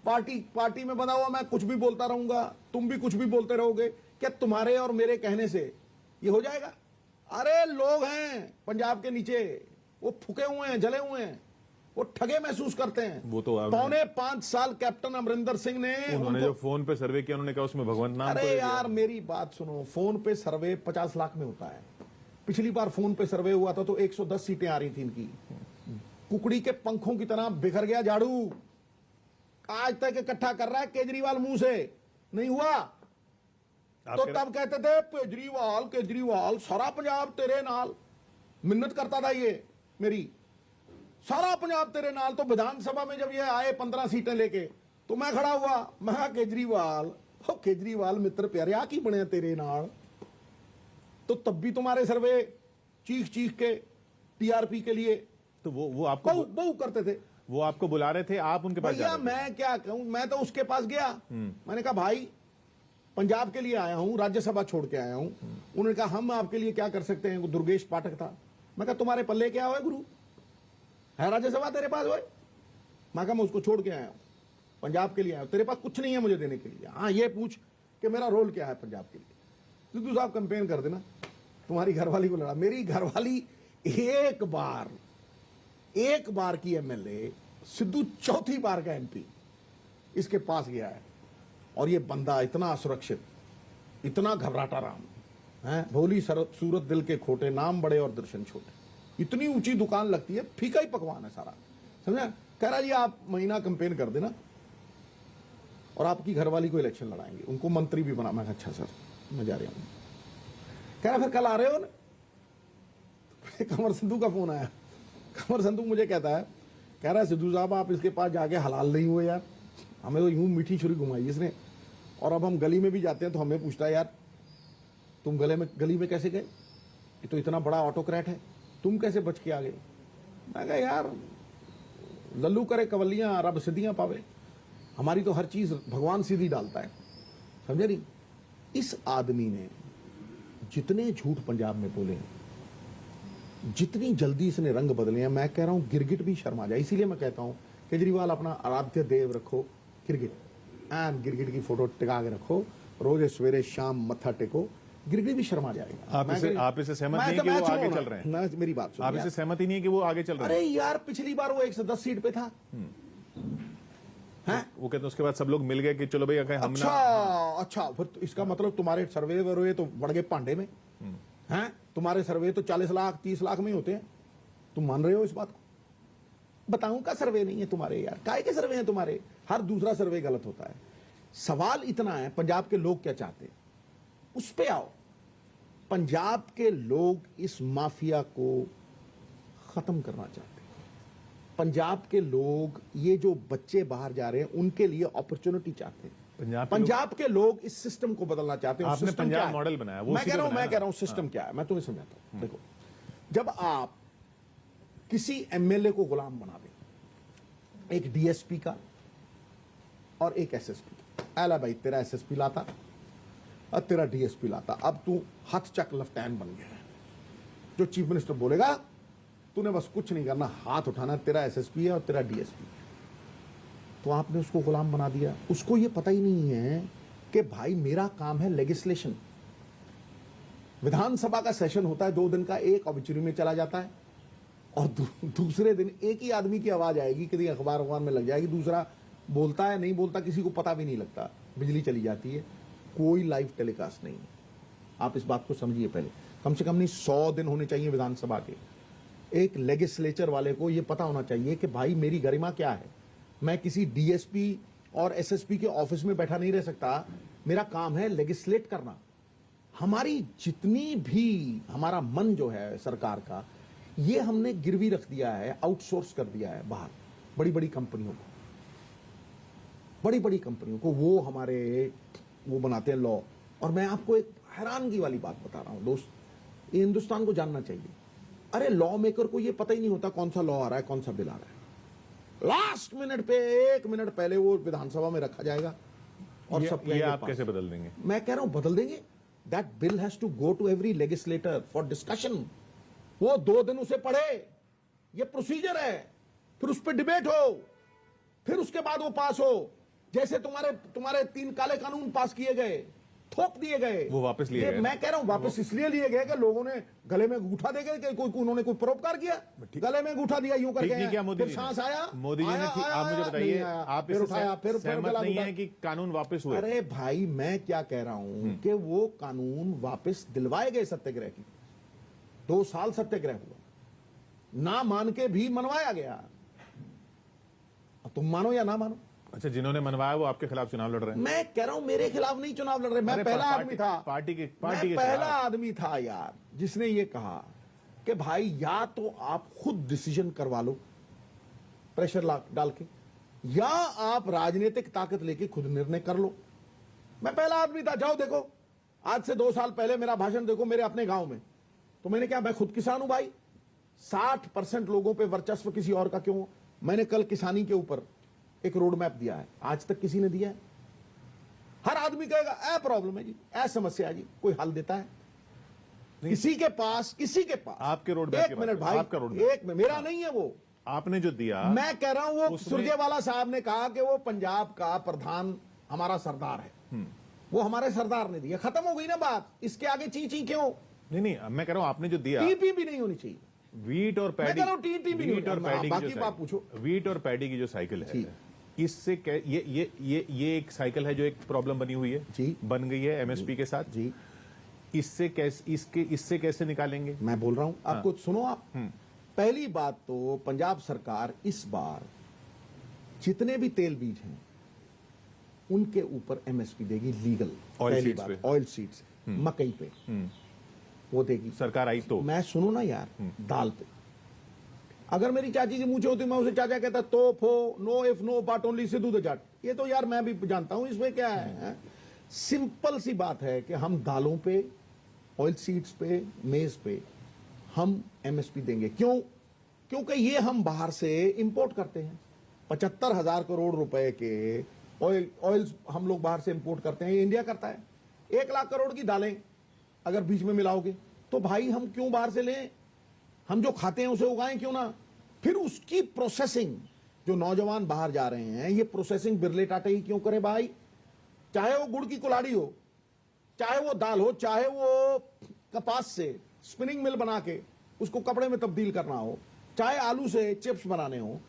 पार्टी में बना हुआ मैं कुछ भी बोलता रहूंगा, तुम भी कुछ भी बोलते रहोगे, क्या तुम्हारे और मेरे कहने से ये हो जाएगा? अरे लोग हैं पंजाब के नीचे, वो फुके हुए हैं, जले हुए हैं, वो ठगे महसूस करते हैं। वो तो 5.25 साल कैप्टन अमरिंदर सिंह ने उन्होंने जो फोन पे सर्वे किया, उन्होंने कहा उसमें भगवंत नाम। अरे यार मेरी बात सुनो, फोन पे सर्वे 50 लाख में होता है। पिछली बार फोन पे सर्वे हुआ था तो 110 सीटें आ रही थी इनकी। कुकड़ी के पंखों की तरह बिखर गया झाड़ू, आज तक इकट्ठा कर रहा है केजरीवाल मुंह से, नहीं हुआ। तो तब कहते थे केजरीवाल केजरीवाल सारा पंजाब तेरे नाल, मिन्नत करता था ये मेरी, सारा पंजाब तेरे नाल। तो विधानसभा में जब ये आए 15 सीटें लेके, तो मैं खड़ा हुआ, मैं कहा केजरीवाल, ओ केजरीवाल मित्र प्यारे आ की बने तेरे नाल। तो तब भी तुम्हारे सर्वे चीख चीख के टीआरपी के लिए तो वो आपको बहु करते थे। वो आपको बुला रहे थे, आप उनके पास जा भैया रहे थे। मैं क्या कहूं, मैं तो उसके पास गया, मैंने कहा भाई पंजाब के लिए आया हूं, राज्यसभा छोड़ के आया हूं। उन्होंने कहा हम आपके लिए क्या कर सकते हैं, वो दुर्गेश पाठक था। मैं कहा तुम्हारे पल्ले क्या हुआ गुरु, है राज्यसभा तेरे पास हुए? मैं कहा मैं उसको छोड़ के आया हूं, पंजाब के लिए आया हूं, तेरे पास कुछ नहीं है मुझे देने के लिए। हाँ ये पूछ कि मेरा रोल क्या है पंजाब के लिए। सिद्धू साहब कंपेन कर देना, तुम्हारी घरवाली को लड़ा। मेरी घरवाली एक बार की एमएलए, सिद्धू चौथी बार का एमपी इसके पास गया है। और ये बंदा इतना असुरक्षित, इतना घबराटा राम है, भोली सूरत दिल के खोटे, नाम बड़े और दर्शन छोटे। इतनी ऊंची दुकान लगती है, फीका ही पकवान है सारा, समझा। कह रहा जी आप महीना कंपेन कर देना और आपकी घरवाली को इलेक्शन लड़ाएंगे, उनको मंत्री भी बना। मैं अच्छा सर मैं जा रहा हूं। कह रहा फिर कल आ रहे हो ना? कमर सिद्धू का फोन आया। कमर सिद्धू मुझे कहता है, कह रहा है सिद्धू साहब आप इसके पास जाके हलाल नहीं हुए यार, हमें तो यूं मीठी छुरी घुमाई इसने। और अब हम गली में भी जाते हैं तो हमें पूछता है यार तुम गली में कैसे गए, ये तो इतना बड़ा ऑटोक्रेट है, तुम कैसे बच के आ गए? मैं कहा यार लल्लू करे कवलियां रब सिद्धियां पावे, हमारी तो हर चीज भगवान सीधी डालता है, समझे नहीं। इस आदमी ने जितने झूठ पंजाब में बोले हैं, जितनी जल्दी इसने रंग बदले हैं, मैं कह रहा हूं गिरगिट भी शर्मा जाए। इसीलिए मैं कहता हूं केजरीवाल अपना आराध्य देव रखो गिरगिट, एंड गिरगिट की फोटो टिका के रखो, रोज सवेरे शाम मत्था टेको, गिरगिट भी शर्मा जाएगा। आप इसे सहमत नहीं है कि वो आगे चल रहे हैं? मेरी बात सुनो। आप इसे सहमत ही नहीं है कि वो आगे चल रहे हैं? अरे यार पिछली बार वो 110 सीट पे था, हैं? वो कहते हैं उसके बाद सब लोग मिल गए कि चलो भाई अगर हम अच्छा फिर तो इसका मतलब तुम्हारे सर्वे वर्वे तो बढ़ गए पांडे में, हैं? तुम्हारे सर्वे तो 40 लाख 30 लाख में होते हैं, तुम मान रहे हो इस बात को? बताऊं का सर्वे नहीं है तुम्हारे यार, काय के सर्वे हैं तुम्हारे? हर दूसरा सर्वे गलत होता है। सवाल इतना है पंजाब के लोग क्या चाहते हैं, उस पे आओ। पंजाब के लोग इस माफिया को खत्म करना चाहते हैं। पंजाब के लोग, ये जो बच्चे बाहर जा रहे हैं उनके लिए अपॉर्चुनिटी चाहते हैं। पंजाब के लोग इस सिस्टम को बदलना चाहते हैं। आपने पंजाब मॉडल बनाया, वो मैं कह रहा हूं सिस्टम क्या है, मैं तुम्हें समझाता हूं। देखो जब आप किसी एमएलए को गुलाम बना दें, एक डीएसपी का और एक एसएसपी, आला भाई तेरा एसएसपी लाता और तेरा डीएसपी लाता, अब तू हाथ चक लफ्टैन बन गया है। जो चीफ मिनिस्टर बोलेगा तूने बस कुछ नहीं करना, हाथ उठाना, तेरा एसएसपी है और तेरा डीएसपी। तो आपने उसको गुलाम बना दिया। उसको ये पता ही नहीं है कि भाई मेरा काम है लेजिस्लेशन। विधानसभा का सेशन होता है 2 दिन का, एक ऑब्चुरी में चला जाता है और दूसरे दिन एक ही आदमी की आवाज आएगी, कभी अखबार में लग जाएगी, दूसरा बोलता है नहीं बोलता किसी को पता भी नहीं लगता, बिजली चली जाती है, कोई लाइव टेलीकास्ट नहीं है। आप इस बात को समझिए पहले, कम से कम नहीं 100 दिन होने चाहिए विधानसभा के। एक लेजिस्लेचर वाले को यह पता होना चाहिए कि भाई मेरी गरिमा क्या है, मैं किसी डीएसपी और एसएसपी के ऑफिस में बैठा नहीं रह सकता, मेरा काम है लेजिस्लेट करना। हमारी जितनी भी, हमारा मन जो है सरकार का, ये हमने गिरवी रख दिया है, आउटसोर्स कर दिया है बाहर बड़ी बड़ी कंपनियों को, बड़ी बड़ी कंपनियों को। वो हमारे वो बनाते हैं लॉ। और मैं आपको एक हैरानगी वाली बात बता रहा हूं दोस्त, ये हिंदुस्तान को जानना चाहिए। अरे लॉ मेकर को ये पता ही नहीं होता कौन सा लॉ आ रहा है, कौन सा बिल आ रहा है। लास्ट मिनट पे, 1 मिनट पहले वो विधानसभा में रखा जाएगा और सब ये आप कैसे बदल देंगे? मैं कह रहा हूं बदल देंगे। That bill has to go to every legislator for discussion. वो 2 दिन उसे पढ़े, ये प्रोसीजर है, फिर उस पर डिबेट हो, फिर उसके बाद वो पास हो। जैसे तुम्हारे 3 काले कानून पास किए गए, थोप दिए गए, वो वापस लिए गए। मैं कह रहा हूं वापस इसलिए लिए गए कि लोगों ने गले में अंगूठा दे गए कि उन्होंने कोई परोपकार किया, गले में अंगूठा दिया यूं करके, क्या मोदी फिर सांस आया, मोदी जी ने आप मुझे बताइए, आप फिर उठाया, फिर सहमत नहीं है कि कानून वापस हुए? अरे भाई मैं क्या कह रहा हूं कि वो कानून वापस दिलवाए गए सत्याग्रह की। 2 साल सत्याग्रह हुआ, ना मान के भी मनवाया गया। अब तुम मानो या ना मानो, अच्छा, जिन्होंने मनवाया वो आपके खिलाफ चुनाव लड़ रहे हैं। मैं कह रहा हूं मेरे खिलाफ नहीं चुनाव लड़ रहे, मैं अरे पहला पार्टी- आदमी था, पार्टी के मैं खिलाफ। पहला आदमी था यार जिसने ये कहा कि भाई या तो आप खुद डिसीजन करवा लो प्रेशर डाल के, या आप राजनीतिक ताकत लेके खुद निर्णय कर लो। मैं पहला आदमी था। जाओ देखो, आज से 2 साल पहले मेरा भाषण देखो मेरे अपने गांव में, तो मैंने क्या, मैं खुद किसान हूं भाई, 60% लोगों पे वर्चस्व किसी और का क्यों? मैंने कल किसानी के ऊपर एक रोड मैप दिया है, आज तक किसी ने दिया है? हर आदमी कहेगा ए प्रॉब्लम है जी, ए समस्या है जी, कोई हल देता है? किसी के पास आपके रोड मैप एक की बात मिनट करें, भाई, आपका रोड मैप। एक मेरा नहीं है वो, आपने जो दिया, मैं कह रहा हूं वो उसमें- सुरजेवाला साहब ने कहा कि वो पंजाब का प्रधान हमारा सरदार है, वो हमारे सरदार ने दिया, खत्म हो गई ना बात, इसके आगे ची ची क्यों? नहीं, मैं कह रहा हूं आपने जो दिया, टीपी भी नहीं होनी चाहिए। वीट और मैं पैडी, कह रहा हूं टीटी भी नहीं वीट और होनी। पैडी की बाकी जो बात पूछो। वीट और पैडी की जो साइकिल जी। है, इससे ये एक साइकिल है जो एक प्रॉब्लम बनी हुई है, जी। बन गई है एमएसपी के साथ जी, इससे कैसे निकालेंगे? मैं बोल रहा हूं आपको, सुनो आप। पहली बात तो पंजाब सरकार इस बार जितने भी तेल बीज हैं उनके ऊपर एमएसपी देगी लीगल। ऑयल पहली सीड्स बात, पे। ऑयल सीड्स, मकई पे वो देगी सरकार आई तो मैं सुनो ना यार, दाल पे अगर मेरी चाची की मूछे होती मैं उसे चाचा कहता तोप हो, no if no but only Sidhu the Jatt. ये तो यार मैं भी जानता हूं इसमें क्या है? सिंपल सी बात है कि हम दालों पे, ऑयल सीड्स पे, मेज पे हम एमएसपी देंगे। क्यों? क्योंकि ये हम बाहर से इंपोर्ट करते हैं। 75,000 करोड़ रुपए के ऑयल हम लोग बाहर से इंपोर्ट करते हैं, ये इंडिया करता है। 1 लाख करोड़ की दालें अगर बीच में मिलाओगे तो भाई हम क्यों बाहर से लें? हम जो खाते हैं उसे उगाएं क्यों ना? फिर उसकी प्रोसेसिंग, जो नौजवान बाहर जा रहे हैं, ये प्रोसेसिंग बिरले टाटा ही क्यों करे भाई? चाहे वो गुड़ की कुल्हाड़ी हो, चाहे वो दाल हो, चाहे वो कपास से स्पिनिंग मिल बना के उसको कपड़े में तब्दील करना हो, चाहे आलू से चिप्स बनाने हो,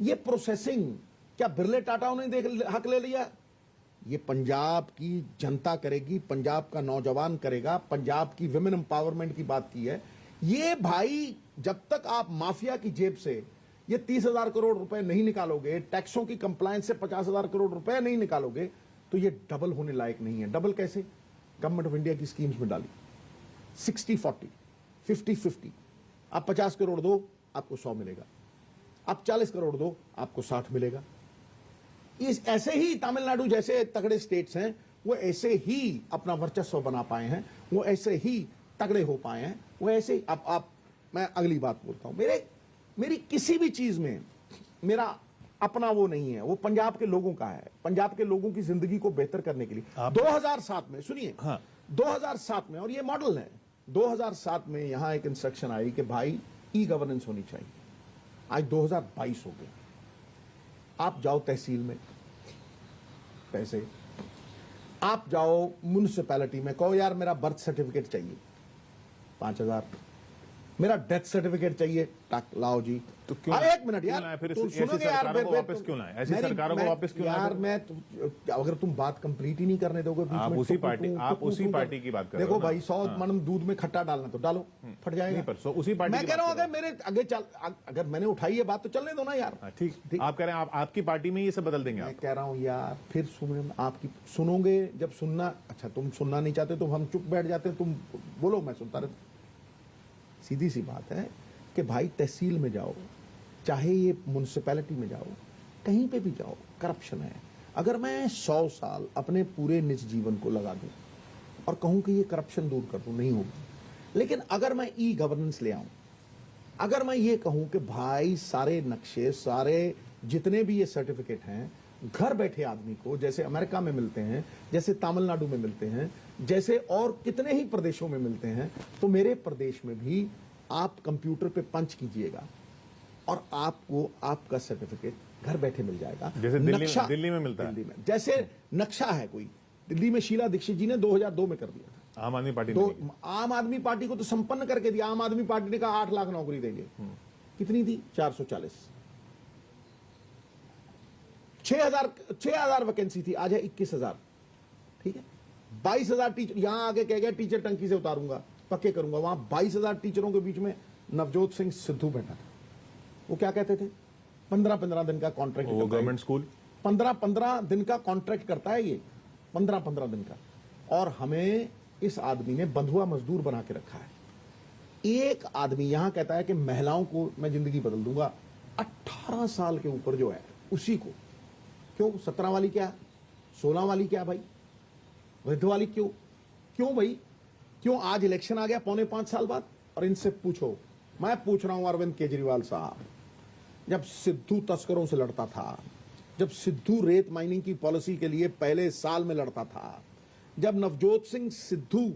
ये प्रोसेसिंग क्या बिरले टाटाओं ने हक ले लिया? ये पंजाब की जनता करेगी, पंजाब का नौजवान करेगा, पंजाब की विमेन एम्पावरमेंट की बात की है। ये भाई जब तक आप माफिया की जेब से ये 30,000 करोड़ रुपए नहीं निकालोगे, टैक्सों की कंप्लायंस से 50,000 करोड़ रुपए नहीं निकालोगे, तो ये डबल होने लायक नहीं है। डबल कैसे? गवर्नमेंट ऑफ इंडिया की स्कीम्स में डाली 60-40, 50-50। आप 50 करोड़ दो आपको 100 मिलेगा, आप 40 करोड़ दो आपको 60 मिलेगा। इस ऐसे ही तमिलनाडु जैसे तगड़े स्टेट्स हैं, वो ऐसे ही अपना वर्चस्व बना पाए हैं, वो ऐसे ही तगड़े हो पाए हैं, वो ऐसे ही आप मैं अगली बात बोलता हूं, मेरी किसी भी चीज में मेरा अपना वो नहीं है, वो पंजाब के लोगों का है, पंजाब के लोगों की जिंदगी को बेहतर करने के लिए। 2007 में सुनिए, हाँ। 2007 में, और ये मॉडल है, 2007 में यहां एक इंस्ट्रक्शन आई कि भाई ई गवर्नेंस होनी चाहिए। आज 2022 हो गया। आप जाओ तहसील में, पैसे, आप जाओ म्युनिसिपैलिटी में, कहो यार मेरा बर्थ सर्टिफिकेट चाहिए, 5,000, मेरा डेथ सर्टिफिकेट चाहिए, टक लाओ जी। तो क्यों एक मिनट क्यों यार, लाए फिर तुम ऐसी सुनोगे यार, सरकारों को वापस क्यों लाए? ऐसी सरकारों को वापस क्यों लाए? यार मैं अगर तुम बात कंप्लीट ही नहीं करने दोगे बीच आप में, उसी टुकू पार्टी- टुकू आप टुकू उसी टुकू पार्टी की बात कर रहे देखो हो ना? भाई, 100 मन दूध में खट्टा डालना तो डालो, फट जाएगा। नहीं, पर उसी पार्टी मैं की कह रहा हूं बात कर अगर मेरे आगे चल, अगर मैंने उठाई है बात तो चलने दो ना यार। हाँ, ठीक। आप कह रहे हैं आपकी पार्टी में ये सब बदल देंगे मैं आप? कह रहा हूं यार, फिर आपकी सुनोगे, जब सुनना, अच्छा तुम सुनना नहीं चाहते तो हम चुप बैठ जाते हैं, तुम बोलो मैं सुनता रहता। सीधी सी बात है कि भाई तहसील में जाओ, चाहे ये म्युनिसिपैलिटी में जाओ, कहीं पे भी जाओ, करप्शन है। अगर मैं 100 साल अपने पूरे निज जीवन को लगा दूं और कहूं कि ये करप्शन दूर कर दूं, नहीं होगी। लेकिन अगर मैं ई गवर्नेंस ले आऊं, अगर मैं ये कहूं कि भाई सारे नक्शे, सारे जितने भी ये सर्टिफिकेट हैं, घर बैठे आदमी को, जैसे अमेरिका में मिलते हैं, जैसे तमिलनाडु में मिलते हैं, जैसे और कितने ही प्रदेशों में मिलते हैं, तो मेरे प्रदेश में भी आप कंप्यूटर पे पंच कीजिएगा और आपको आपका सर्टिफिकेट घर बैठे मिल जाएगा। जैसे दिल्ली में मिलता है। दिल्ली में जैसे नक्शा है कोई, दिल्ली में शीला दीक्षित जी ने 2002 में कर दिया था। आम आदमी पार्टी ने नहीं आम आदमी पार्टी को तो संपन्न करके दिया। आम आदमी पार्टी ने कहा 8 लाख नौकरी देंगे, कितनी दी? 440। 6,000 वैकेंसी थी, आज है 21,000। ठीक है, 22,000 टीचर, यहां आके कह गया टीचर टंकी से उतारूंगा, पक्के करूंगा। वहां 22,000 टीचरों के बीच में नवजोत सिंह सिद्धू बैठा था। वो क्या कहते थे? 15-15 दिन का कॉन्ट्रैक्ट। वो गवर्नमेंट स्कूल 15-15 दिन का कॉन्ट्रैक्ट करता है ये, 15-15 दिन का। और हमें इस आदमी ने बंधुआ मजदूर बना के रखा है। एक आदमी यहां कहता है कि महिलाओं को मैं जिंदगी बदल दूंगा, 18 साल के ऊपर जो है उसी को क्यों 17 वाली क्या, 16 वाली क्या भाई, वृद्ध वाली क्यों, क्यों भाई, क्यों? आज इलेक्शन आ गया 4.25 साल बाद, और इनसे पूछो, मैं पूछ रहा हूं अरविंद केजरीवाल साहब, जब सिद्धू तस्करों से लड़ता था, जब सिद्धू रेत माइनिंग की पॉलिसी के लिए पहले साल में लड़ता था, जब नवजोत सिंह सिद्धू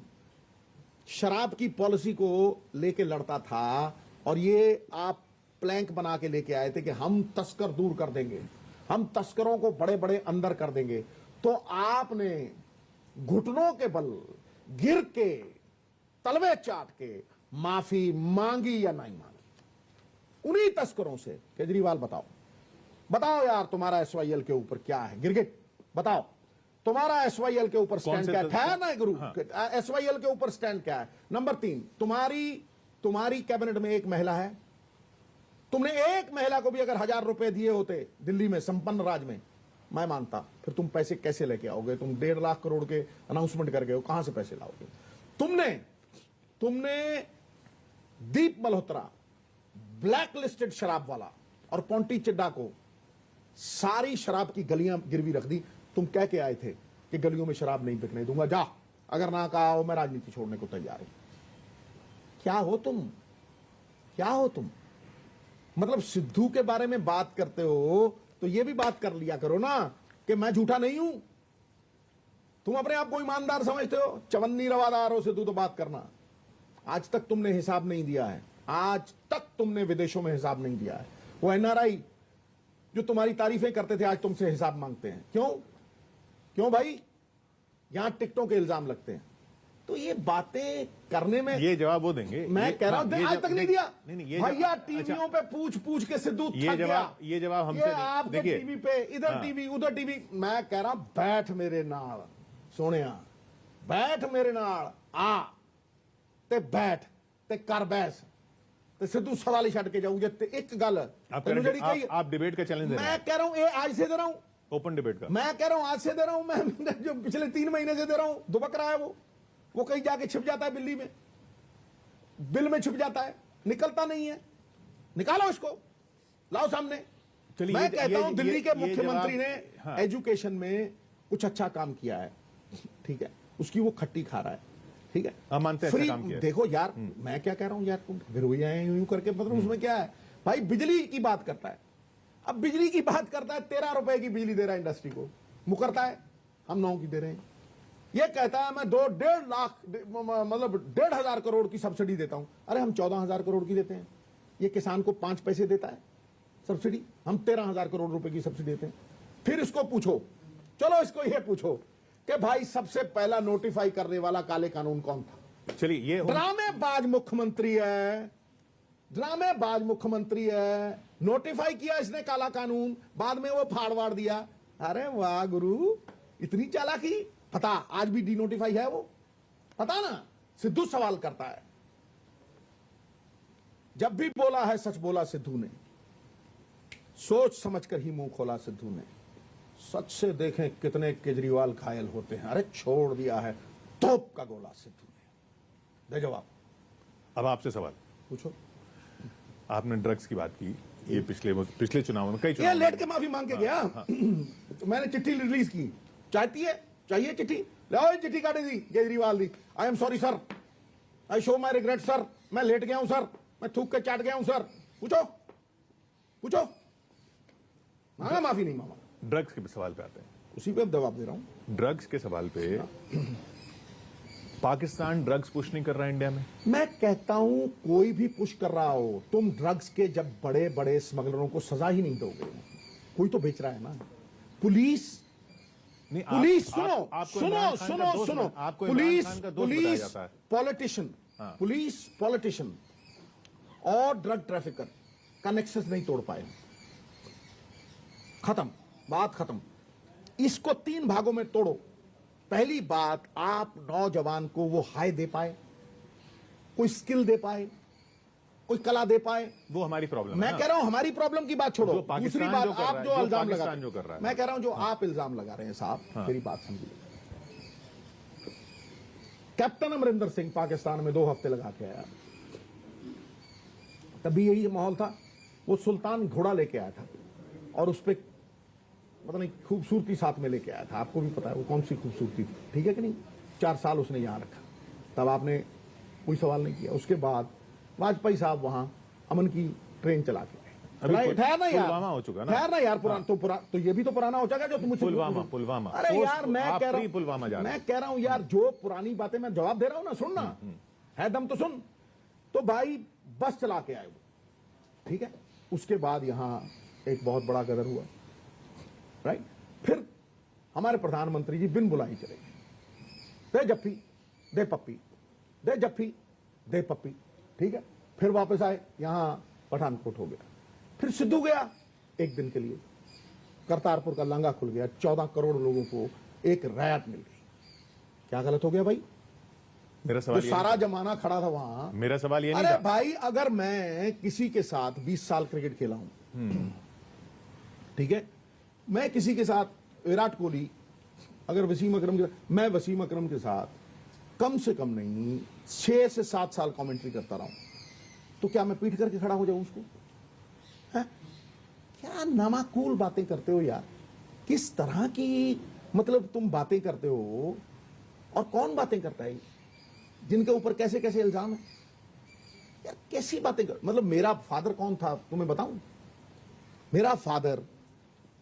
शराब की पॉलिसी को लेके लड़ता था, और ये आप प्लैंक बना के लेके आए थे कि हम तस्कर दूर कर देंगे, हम तस्करों को बड़े बड़े अंदर कर देंगे, तो आपने घुटनों के बल गिर के तलवे चाट के माफी मांगी या नहीं मांगी उन्हीं तस्करों से? केजरीवाल बताओ, बताओ यार, तुम्हारा एसवाईएल के ऊपर क्या है? गिरगिट बताओ, तुम्हारा एसवाईएल के ऊपर स्टैंड क्या है? ना गुरु, एसवाईएल के ऊपर स्टैंड क्या है? नंबर 3, तुम्हारी कैबिनेट में एक महिला है। तुमने एक महिला को भी अगर 1000 रुपए दिए होते दिल्ली में, संपन्न राज में, मैं मानता, फिर तुम पैसे कैसे लेके आओगे? तुम 1.5 लाख करोड़ के अनाउंसमेंट कर गए हो, कहां से पैसे लाओगे? तुमने दीप मल्होत्रा, ब्लैक लिस्टेड शराब वाला, और पोंटी चिड्डा को सारी शराब की गलियां गिरवी रख दी। तुम कह के आए थे कि गलियों में शराब नहीं बिकने दूंगा, जा, अगर ना कहा हो मैं राजनीति छोड़ने को तैयार हूं। क्या हो तुम, क्या हो तुम? मतलब सिद्धू के बारे में बात करते हो तो ये भी बात कर लिया करो ना कि मैं झूठा नहीं हूं। तुम अपने आप को ईमानदार समझते हो, चवन्नी रवादार हो सिद्धू तो बात करना। आज तक तुमने हिसाब नहीं दिया है, आज तक तुमने विदेशों में हिसाब नहीं दिया है। वो एनआरआई जो तुम्हारी तारीफें करते थे आज तुमसे हिसाब मांगते हैं। क्यों? क्यों भाई? यहां टिकटों के इल्जाम लगते हैं। तो ये बातें करने में ये जवाब वो देंगे। मैं कह रहा हूं, आज तक नहीं दिया। नहीं, भैया टीवियों पे पूछ पूछ के सिद्धू थक गया। ये जवाब हमसे ये आपके देखिए, टीवी पे, इधर टीवी उधर टीवी। मैं कह रहा हूं, बैठ मेरे नाल सोनिया, बैठ मेरे नाल आ ते बैठ ते कर बहस ते सिद्धू सवाल ही छड़ के जाऊ। जे एक गल आप डिबेट का चैलेंज दे रहे हैं। मैं कह रहा हूं, ये आज से दे रहा हूं, ओपन डिबेट का। मैं कह रहा हूं आज से दे रहा हूं, मैं जो पिछले 3 महीने से दे रहा हूं। दुबकरा है वो कहीं जाके छिप जाता है बिल्ली में, बिल में छिप जाता है, निकलता नहीं है। निकालो इसको, लाओ सामने। चलिए, मैं कहता हूं दिल्ली के मुख्यमंत्री ने हाँ। एजुकेशन में कुछ अच्छा काम किया है, ठीक है, उसकी वो खट्टी खा रहा है, ठीक है, हम मानते हैं फ्री। अच्छा काम किया है। देखो यार, मैं क्या कह रहा हूं यार, तुम फिर वही आए यूं करके, मतलब उसमें क्या है भाई? बिजली की बात करता है, अब बिजली की बात करता है, 13 रुपए की बिजली दे रहा है इंडस्ट्री को, मुकरता है हम 9 की दे रहे हैं। ये कहता है मैं 2.5 लाख मतलब 1,500 करोड़ की सब्सिडी देता हूं। अरे हम 14,000 करोड़ की देते हैं, ये किसान को 5 पैसे देता है सब्सिडी, हम 13,000 करोड़ रुपए की सब्सिडी देते हैं। फिर इसको पूछो, चलो इसको ये पूछो कि भाई सबसे पहला नोटिफाई करने वाला काले कानून कौन था? चलिए, ये ड्रामेबाज मुख्यमंत्री है, ड्रामेबाज मुख्यमंत्री है। नोटिफाई किया इसने काला कानून, बाद में वो फाड़वाड़ दिया। अरे वाह गुरु, इतनी चालाकी। पता आज भी डिनोटिफाई है वो, पता ना? सिद्धू सवाल करता है, जब भी बोला है सच बोला सिद्धू ने, सोच समझ कर ही मुंह खोला सिद्धू ने। सच से देखें कितने केजरीवाल घायल होते हैं। अरे छोड़ दिया है तोप का गोला सिद्धू ने। दे जवाब। अब आपसे सवाल पूछो। आपने ड्रग्स की बात की, ये पिछले चुनाव में कई ये चुनाव लेट के माफी मांग के गया। तो मैंने चिट्ठी रिलीज की, चाहती है, चाहिए चिट्ठी, लाओ चिट्ठी काटे दी केजरीवाल दी। I am sorry sir, I show my regret sir, मैं लेट गया हूं सर, मैं थूक के चाट गया हूं सर। पूछो पूछो, मांगा माफी नहीं मांगा। ड्रग्स के सवाल पे आते हैं। उसी पे जवाब दे रहा हूं। ड्रग्स के सवाल पे पाकिस्तान ड्रग्स पुश नहीं कर रहा है इंडिया में। मैं कहता हूं कोई भी पुश कर रहा हो, तुम ड्रग्स के जब बड़े बड़े स्मगलरों को सजा ही नहीं दोगे। कोई तो बेच रहा है ना। पुलिस नहीं, पुलिस आपको सुनो इमरान सुनो खान का सुनो दोस्त सुनो, आपको पुलिस इमरान खान का दोस्त बताया पुलिस जाता है। पॉलिटिशियन, हाँ। पुलिस पॉलिटिशियन और ड्रग ट्रैफिकर का नेक्सस नहीं तोड़ पाए। खत्म, बात खत्म। इसको 3 भागों में तोड़ो। पहली बात, आप नौजवान को वो हाय दे पाए, कोई स्किल दे पाए, कोई कला दे पाए। वो हमारी प्रॉब्लम है मैं ना। कह रहा हूं हमारी प्रॉब्लम की बात छोड़ो, जो पाकिस्तान दूसरी बात जो कर आप रहा है, जो जो इल्जाम लगा पाकिस्तान जो कर रहा है। मैं कह रहा हूं जो आप इल्जाम लगा रहे हैं साहब, मेरी बात समझिए। कैप्टन अमरिंदर सिंह पाकिस्तान में 2 हफ्ते लगा के आया, तभी यही माहौल था। वो सुल्तान घोड़ा लेके आया था और उस पर पता नहीं खूबसूरती साथ में लेके आया था, आपको भी पता है वो कौन सी खूबसूरती थी, ठीक है कि नहीं। 4 साल उसने यहां रखा, तब आपने कोई सवाल नहीं किया। उसके बाद वाजपेयी साहब वहां अमन की ट्रेन चला के अभी ठहर ना यार, पुलवामा हो चुका ना। ठहर ना यार, पुराना तो ये भी तो पुराना हो जाएगा जो तुम मुझसे पुलवामा अरे यार मैं आप कह रहा प्री पुलवामा जा हूं, रहे मैं कह रहा हूं यार, जो पुरानी बातें मैं जवाब दे रहा हूं ना, सुनना है दम तो सुन। तो भाई बस चला के आए वो, ठीक है। उसके बाद यहां एक बहुत बड़ा गदर हुआ, राइट। फिर हमारे प्रधानमंत्री जी बिन बुलाए चले गए, दे जप्फी दे पप्पी, दे जप्फी दे पप्पी, ठीक है। फिर वापस आए, यहां पठानकोट हो गया। फिर सिद्धू गया 1 दिन के लिए, करतारपुर का लांगा खुल गया, 14 करोड़ लोगों को एक रायत मिल गई। क्या गलत हो गया भाई? मेरा तो सवाल ये सारा नहीं था। जमाना खड़ा था वहां। मेरा सवाल ये नहीं अरे था। भाई अगर मैं किसी के साथ 20 साल क्रिकेट खेला हूं, ठीक है, मैं किसी के साथ विराट कोहली, अगर वसीम अकरम के, मैं वसीम अकरम के साथ कम से कम नहीं 6 से 7 साल कमेंट्री करता रहा हूं, तो क्या मैं पीट करके खड़ा हो जाऊं उसको? है? क्या नामाकूल बातें करते हो यार, किस तरह की मतलब तुम बातें करते हो। और कौन बातें करता है जिनके ऊपर कैसे कैसे इल्जाम है यार, कैसी बातें कर। मतलब मेरा फादर कौन था तुम्हें बताऊं? मेरा फादर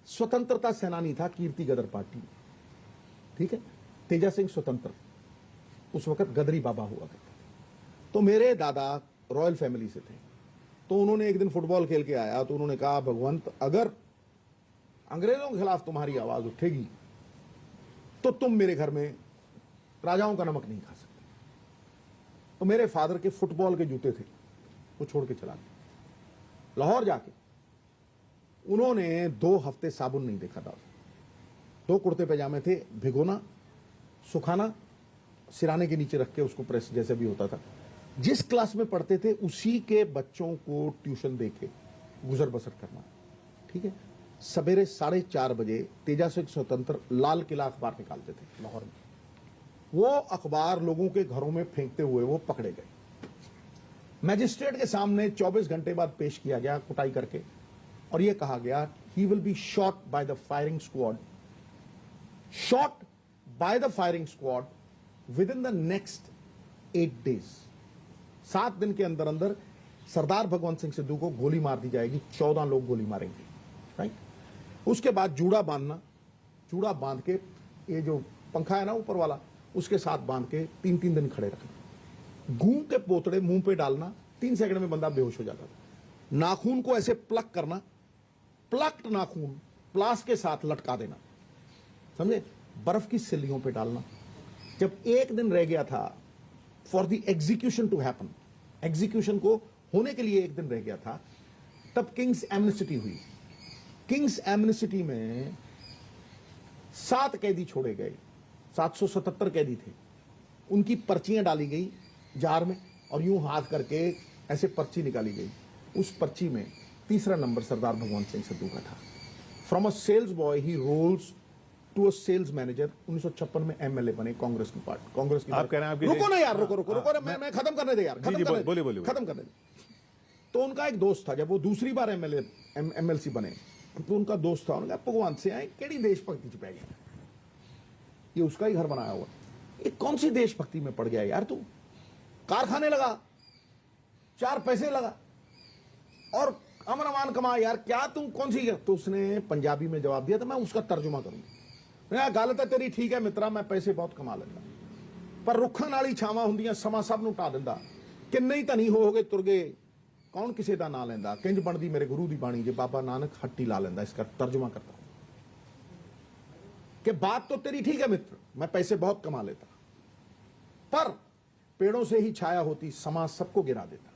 स्वतंत्रता सेनानी था, कीर्ति गदर पार्टी, ठीक है। तेजा सिंह स्वतंत्र, उस वक्त गदरी बाबा हुआ करता। तो मेरे दादा रॉयल फैमिली से थे, तो उन्होंने एक दिन फुटबॉल खेल के आया, तो उन्होंने कहा भगवंत अगर अंग्रेजों के खिलाफ तुम्हारी आवाज उठेगी तो तुम मेरे घर में राजाओं का नमक नहीं खा सकते। तो मेरे फादर के फुटबॉल के जूते थे, वो छोड़ के चला गया। लाहौर जाके उन्होंने 2 हफ्ते साबुन नहीं देखा था। 2 कुर्ते पैजामे थे, भिगोना, सुखाना, सिराने के नीचे रख के उसको प्रेस जैसे भी होता था। जिस क्लास में पढ़ते थे उसी के बच्चों को ट्यूशन देके गुजर बसर करना, ठीक है। सवेरे 4:30 बजे तेजा सिंह स्वतंत्र लाल किला अखबार निकालते थे लाहौर में। वो अखबार लोगों के घरों में फेंकते हुए वो पकड़े गए, मैजिस्ट्रेट के सामने 24 घंटे बाद पेश किया गया कुटाई करके, और यह कहा गया he will be shot by the firing squad, shot by the firing squad with in the next 8 days। 7 दिन के अंदर अंदर सरदार भगवंत सिंह सिद्धू को गोली मार दी जाएगी, 14 लोग गोली मारेंगे, राइट। उसके बाद जूड़ा बांधना, जूड़ा बांध के ये जो पंखा है ना ऊपर वाला, उसके साथ बांध के 3-3 दिन खड़े रखना, घूम के पोतड़े मुंह पे डालना, 3 सेकंड में बंदा बेहोश हो जाता था। नाखून को ऐसे प्लक करना, प्लक्ड नाखून प्लास के साथ लटका देना, समझे, बर्फ की सिल्लियों पे डालना। जब 1 दिन रह गया था for the execution to happen, execution को होने के लिए 1 दिन रह गया था, तब किंग्स एमनेस्टी हुई। किंग्स एमनेस्टी में 7 कैदी छोड़े गए, 777 कैदी थे, उनकी पर्चियां डाली गई जार में और यूं हाथ करके ऐसे पर्ची निकाली गई। उस पर्ची में 3रा नंबर सरदार भगवंत सिंह सिद्धू का था। From a sales boy he rolls to a sales manager. 1956 में एमएलए बने कांग्रेस की पार्टी, कांग्रेस की। आप कह रहे हैं आपकी रुको ना यार, रुको हाँ, रुको रुको, मैं खत्म करने दे यार, जी, खत्म जी, करने बोलिए। खत्म करने दे। तो उनका एक दोस्त था, जब वो दूसरी बार एमएलसी बने, तो उनका दोस्त था, उन्होंने कहा भगवान से आए केड़ी देशभक्ति च पै गया, ये उसका ही घर बनाया हुआ, ये कौन सी देशभक्ति में पड़ गया यार तू, कारखाने लगा, 4 पैसे लगा और अमन अमान कमा यार, क्या तू कौन सी। तो उसने पंजाबी में जवाब दिया, तो मैं उसका तर्जुमा करूंगा। गल तो तेरी ठीक है मित्रा, मैं पैसे बहुत कमा लेंदा, पर रुखां नाल ही छावां हुंदियां, समा सब नूं ढा दिंदा, किन्ने ही धनी हो गए तुर गए, कौन किसी का ना लेंदा, किंज बनदी मेरे गुरु की बाणी जे बाबा नानक हट्टी ला लेंदा। इसका तर्जुमा करता हूं कि बात तो तेरी ठीक है मित्र, मैं पैसे बहुत कमा लेता, पर पेड़ों से ही छाया होती, समा सबको गिरा देता।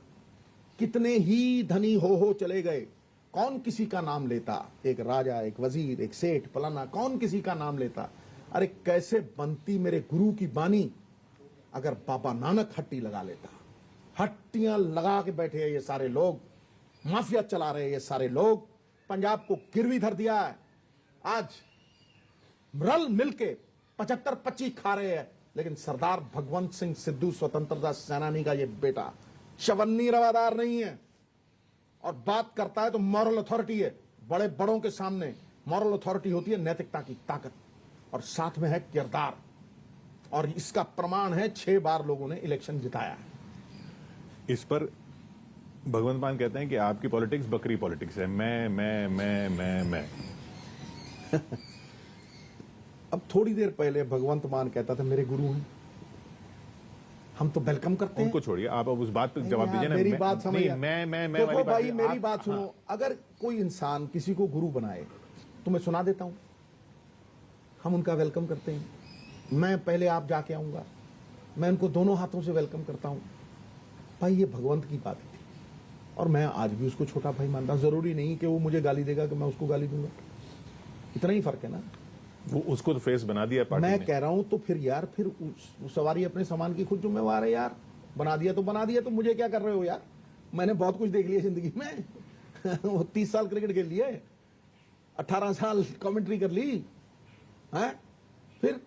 कितने ही धनी हो चले गए, कौन किसी का नाम लेता, एक राजा, एक वजीर, एक सेठ, फलाना, कौन किसी का नाम लेता। अरे कैसे बनती मेरे गुरु की बानी अगर बाबा नानक हट्टी लगा लेता, हट्टियां लगा के बैठे हैं ये सारे लोग, माफिया चला रहे हैं ये सारे लोग, पंजाब को गिरवी धर दिया है। आज रल मिलके 75-25 खा रहे हैं, लेकिन सरदार भगवंत सिंह सिद्धू स्वतंत्रता सेनानी का ये बेटा चवन्नी रवादार नहीं है, और बात करता है तो मॉरल अथॉरिटी है। बड़े बड़ों के सामने मॉरल अथॉरिटी होती है नैतिकता की ताकत, और साथ में है किरदार, और इसका प्रमाण है 6 बार लोगों ने इलेक्शन जिताया है। इस पर भगवंत मान कहते हैं कि आपकी पॉलिटिक्स बकरी पॉलिटिक्स है, मैं। अब थोड़ी देर पहले भगवंत मान कहता था मेरे गुरु हैं, हम तो वेलकम करते हैं उनको छोड़िए, आप अब उस बात पर जवाब दीजिए ना। मेरी बात समझिए। मैं देखो वाली बात भाई, है, मेरी आप- बात सुनो। अगर कोई इंसान किसी को गुरु बनाए तो मैं सुना देता हूं, हम उनका वेलकम करते हैं। मैं पहले आप जाके आऊंगा, मैं उनको दोनों हाथों से वेलकम करता हूं। भाई ये भगवंत की बात थी, और मैं आज भी उसको छोटा भाई मानता हूं। जरूरी नहीं कि वो मुझे गाली देगा कि मैं उसको गाली दूंगा, इतना ही फर्क है ना। वो उसको तो फेस बना दिया पार्टी मैं ने। कह रहा हूं तो फिर यार, फिर सवारी अपने सामान की खुद जिम्मेवार है यार। बना दिया तो मुझे क्या कर रहे हो यार। मैंने बहुत कुछ देख लिया जिंदगी में वो 30 साल क्रिकेट खेल लिए, 18 साल कमेंट्री कर ली है, फिर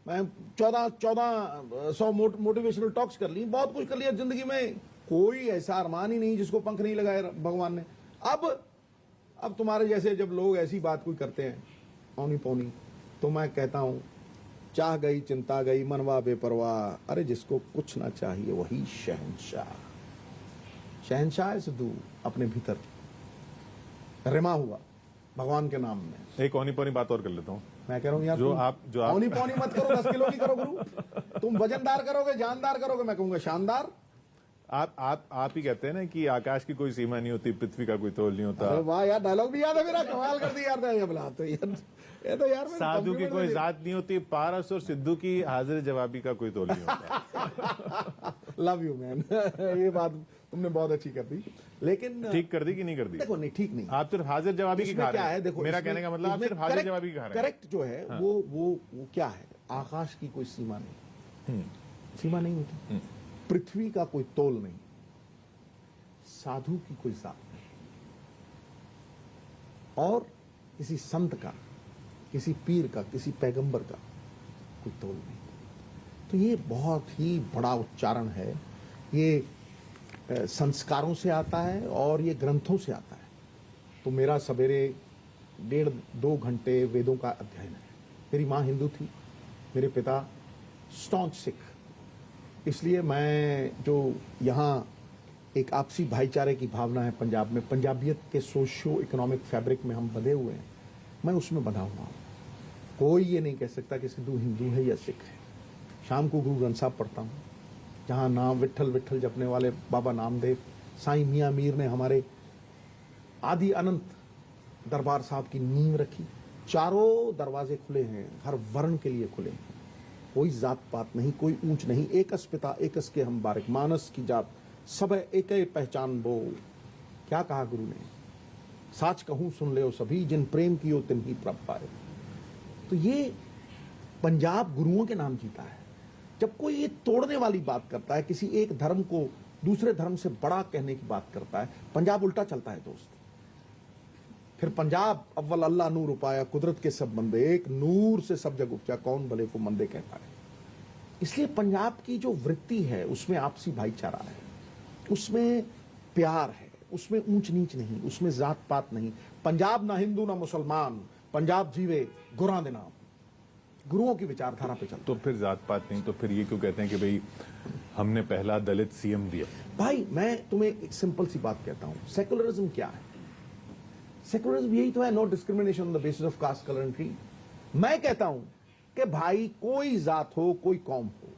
मैं 1400 मोटिवेशनल टॉक्स कर ली, बहुत कुछ कर लिया जिंदगी में। कोई ऐसा अरमान ही नहीं जिसको पंख नहीं लगाए भगवान ने। अब तुम्हारे जैसे जब लोग ऐसी बात कोई करते हैं औनी पौनी, तो मैं कहता हूं चाह गई चिंता गई मनवा बेपरवाह। अरे जिसको कुछ ना चाहिए वही शहंशाह। शहंशाह है सिद्धू अपने भीतर रिमा हुआ भगवान के नाम में। एक औनी पौनी बात और कर लेता हूँ। मैं कह रहा हूं यार, जो तुम आप औनी पौनी मत करो, 10 किलो की करो गुरु। तुम वजनदार करोगे, जानदार करोगे, मैं कहूंगा शानदार। आप ही कहते हैं ना कि आकाश की कोई सीमा नहीं होती, पृथ्वी का कोई तोल नहीं होता, अरे वाह यार, डायलॉग भी याद है मेरा, कमाल कर दी यार। ये बोला तो यार, ये तो यार साधु की कोई जात नहीं होती, पारस और सिद्धू की हाजिर जवाबी का कोई तोल नहीं होता। लव यू मैन ये बात तुमने बहुत अच्छी कर दी, लेकिन ठीक कर दी कि नहीं कर दी? देखो नहीं, ठीक नहीं। आप सिर्फ हाजिर जवाबी की इसमें खा क्या रहे है, हैं। देखो मेरा इसमें- कहने का मतलब आप इसमें सिर्फ हाजिर correct- जवाबी की खा रहे हैं। करेक्ट जो है वो क्या है, आकाश की कोई सीमा नहीं, सीमा नहीं होती, पृथ्वी का कोई तोल नहीं, साधु की कोई जात नहीं, और किसी संत का, किसी पीर का, किसी पैगंबर का कोई तोल नहीं। तो ये बहुत ही बड़ा उच्चारण है। ये संस्कारों से आता है और ये ग्रंथों से आता है। तो मेरा सवेरे 1.5-2 घंटे वेदों का अध्ययन है। मेरी माँ हिंदू थी, मेरे पिता स्टॉन्च सिख, इसलिए मैं जो यहाँ एक आपसी भाईचारे की भावना है पंजाब में, पंजाबियत के सोशियो इकोनॉमिक फैब्रिक में हम बंधे हुए हैं, मैं उसमें बंधा हुआ हूँ। कोई ये नहीं कह सकता कि सिद्धू हिंदू है या सिख है। शाम को गुरु ग्रंथ साहब पढ़ता हूँ, जहाँ नाम विट्ठल विट्ठल जपने वाले बाबा नामदेव, साईं मियाँ मीर ने हमारे आदि अनंत दरबार साहब की नींव रखी। चारों दरवाजे खुले हैं, हर वर्ण के लिए खुले हैं, कोई जात पात नहीं, कोई ऊंच नहीं। एकस पिता एकस के हम बारिक, मानस की जात सब एक पहचान बो। क्या कहा गुरु ने, साच कहूं सुन ले सभी, जिन प्रेम कियो तिन ही प्रभ पाए। तो ये पंजाब गुरुओं के नाम जीता है। जब कोई ये तोड़ने वाली बात करता है, किसी एक धर्म को दूसरे धर्म से बड़ा कहने की बात करता है, पंजाब उल्टा चलता है दोस्त। फिर पंजाब अव्वल अल्लाह नूर उपाया, कुदरत के सब बंदे एक, नूर से सब जग उपजा, कौन भले को मंदे कह पाए। इसलिए पंजाब की जो वृत्ति है उसमें आपसी भाईचारा है, उसमें प्यार है, उसमें ऊंच नीच नहीं, उसमें जात पात नहीं। पंजाब ना हिंदू ना मुसलमान, पंजाब जीवे गुरां दे नाम। गुरुओं की विचारधारा पे चलता। तो फिर जात पात नहीं, तो फिर ये क्यों कहते हैं कि भाई हमने पहला दलित सीएम दिया? भाई मैं तुम्हें एक सिंपल सी बात कहता हूं, सेकुलरिज्म क्या है? सेकुलरिज्म यही तो है, no discrimination on the basis of caste, colour and creed. मैं कहता हूं कि भाई कोई जात हो, कोई कौम हो,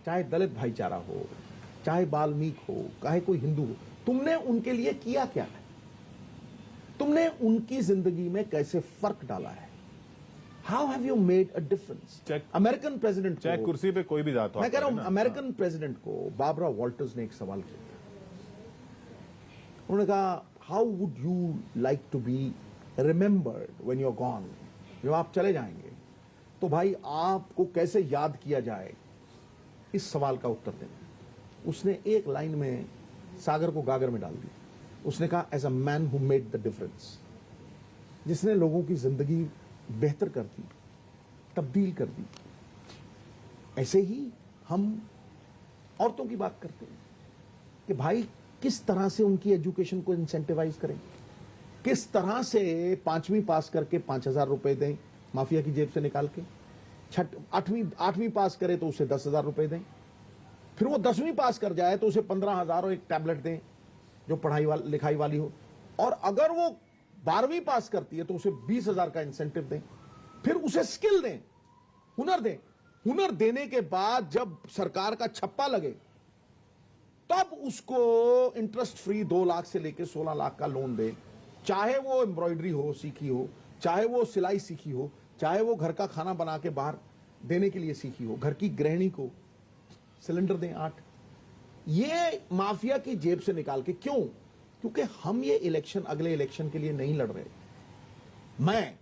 चाहे दलित भाईचारा हो, चाहे बाल्मीक हो, चाहे कोई हिंदू हो, तुमने उनके लिए किया क्या है? तुमने उनकी जिंदगी में कैसे फर्क डाला है? How have you made a difference? American president, चाहे कुर्सी पे कोई भी जात हो, मैं कह रहा हूं अमेरिकन प्रेसिडेंट को बारबरा वॉल्टर्स ने एक सवाल किया। उन्होंने कहा, how would you like to be remembered when you are gone? जब आप चले जाएंगे तो भाई आपको कैसे याद किया जाए? इस सवाल का उत्तर देना। उसने एक लाइन में सागर को गागर में डाल दिया। उसने कहा as a man who made the difference, जिसने लोगों की जिंदगी बेहतर कर दी, तब्दील कर दी। ऐसे ही हम औरतों की बात करते हैं कि भाई किस तरह से उनकी एजुकेशन को इंसेंटिवाइज करें, किस तरह से 5वीं पास करके 5,000 रुपए दें माफिया की जेब से निकाल के, 8वीं पास करे तो उसे 10,000 रुपए दें, फिर वो 10वीं पास कर जाए तो उसे 15,000 और एक टैबलेट दें जो लिखाई वाली हो, और अगर वो 12वीं पास करती है तो उसे 20,000 का इंसेंटिव दें, फिर उसे स्किल दें, हुनर दें। हुनर देने के बाद जब सरकार का छप्पा लगे तब उसको इंटरेस्ट फ्री 2 लाख से लेकर 16 लाख का लोन दे, चाहे वो एम्ब्रॉयडरी हो सीखी हो, चाहे वो सिलाई सीखी हो, चाहे वो घर का खाना बना के बाहर देने के लिए सीखी हो, घर की गृहिणी को सिलेंडर दें 8। ये माफिया की जेब से निकाल के। क्यों? क्योंकि हम ये इलेक्शन अगले इलेक्शन के लिए नहीं लड़ रहे। मैं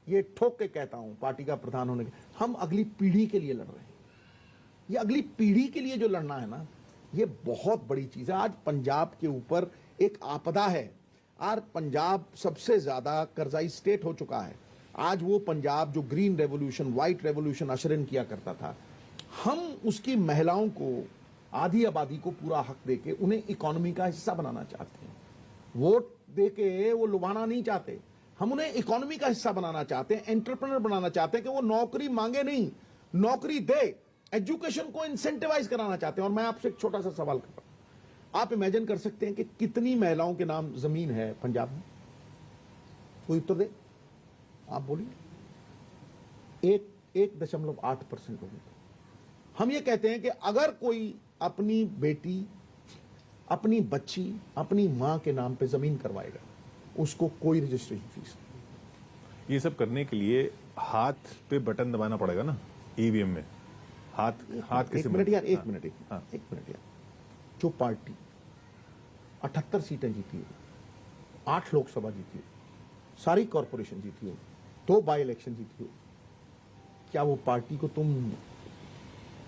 ये ठोक के कहता हूं पार्टी का प्रधान होने के, हम अगली पीढ़ी के लिए लड़ रहे हैं। ये अगली पीढ़ी के लिए जो लड़ना है ना, ये बहुत बड़ी चीज है। आज पंजाब के ऊपर एक आपदा है। आज पंजाब सबसे ज्यादा कर्जाई स्टेट हो चुका है। आज वो पंजाब जो ग्रीन रेवोल्यूशन, व्हाइट रेवोल्यूशन अशर इन किया करता था, हम उसकी महिलाओं को, आधी आबादी को पूरा हक देके उन्हें इकोनॉमी का हिस्सा बनाना चाहते हैं। वोट देके वो लुभाना नहीं चाहते, हम उन्हें इकोनॉमी का हिस्सा बनाना चाहते हैं, एंटरप्रेन्योर बनाना चाहते हैं कि वो नौकरी मांगे नहीं, नौकरी दे, एजुकेशन को इंसेंटिवाइज कराना चाहते हैं। और मैं आपसे एक छोटा सा सवाल कर रहा हूं, आप इमेजिन कर सकते हैं कि कितनी महिलाओं के नाम जमीन है पंजाब में? कोई उत्तर दे, आप बोलिए। 1.8% लोगों को। हम ये कहते हैं कि अगर कोई अपनी बेटी, अपनी बच्ची, अपनी मां के नाम पे जमीन करवाएगा, उसको कोई रजिस्ट्रेशन फीस नहीं। ये सब करने के लिए हाथ पे बटन दबाना पड़ेगा ना ईवीएम में। हाथ एक किसी मिनट यार, हाँ। एक मिनट यार। जो पार्टी 78 सीटें जीती हो, 8 लोकसभा जीती हो, सारी कॉरपोरेशन जीती हो, 2 बाई इलेक्शन जीती हो, क्या वो पार्टी को तुम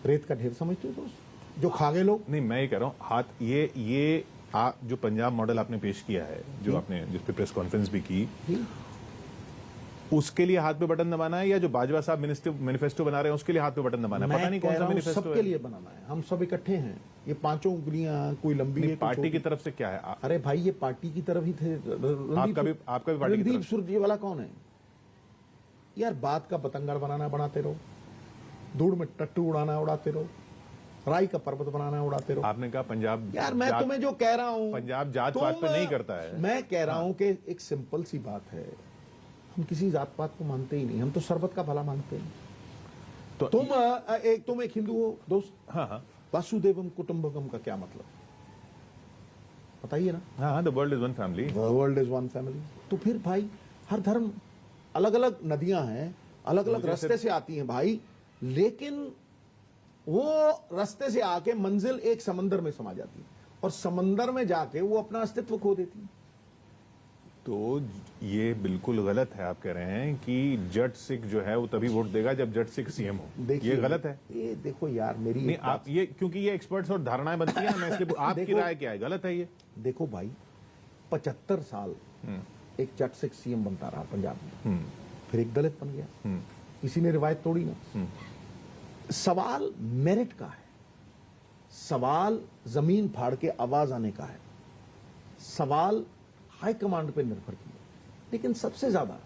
रेत का ढेर समझते हो दोस्त, जो खा गए लोग? नहीं, मैं ये कह रहा हूँ हाथ ये जो पंजाब मॉडल आपने पेश किया है, जो आपने जिस पे प्रेस कॉन्फ्रेंस भी की, उसके लिए हाथ पे बटन दबाना है, या जो बाजवा साहब मैनिफेस्टो बना रहे हैं उसके लिए हाथ पे बटन दबाना है? पता नहीं कौन सा मैनिफेस्टो है। सबके लिए बनाना है। हम सब इकट्ठे हैं। ये 5 उंगलियां, कोई लंबी है, पार्टी की तरफ से क्या है? अरे भाई, ये पार्टी की तरफ ही थे। आपका भी पार्टी की रणदीप तरफ? सुरजेवाला कौन है यार? बात का पतंगड़ बनाना बनाते रहो, धूड़ में टट्टू उड़ाना उड़ाते रहो, राई का पर्वत बनाना उड़ाते रहो। आपने कहा पंजाब यार, मैं तुम्हें जो कह रहा हूं, पंजाब जात पात पे नहीं करता है। मैं कह रहा हूं कि एक सिंपल सी बात है, हम किसी जात पात को मानते ही नहीं, हम तो सरबत का भला मानते हैं। तो तुम एक हिंदू हो दोस्त। हाँ, वासुदेवम कुटुंबकम का क्या मतलब बताइए ना? हाँ, the world is one family. World is one family. तो फिर भाई, हर धर्म, अलग अलग नदियां हैं, अलग अलग रास्ते से आती हैं भाई, लेकिन वो रास्ते से आके मंजिल एक समंदर में समा जाती है, और समंदर में जाके वो अपना अस्तित्व खो देती है। तो ये बिल्कुल गलत है। आप कह रहे हैं कि जट सिख जो है वो तभी वोट देगा जब जट सिख सीएम हो। ये गलत है। ये देखो यार, मेरी नहीं, आप ये, क्योंकि ये एक्सपर्ट्स और धारणाएं बनती हैं, मैं इसलिए आपकी राय क्या है? गलत है ये? देखो भाई, 75 साल एक जट सिख सीएम बनता रहा पंजाब में, फिर एक दलित बन गया, किसी ने रिवायत तोड़ी ना। सवाल मेरिट का है, सवाल जमीन फाड़ के आवाज आने का है, सवाल हाई कमांड पे निर्भर किया, लेकिन सबसे ज्यादा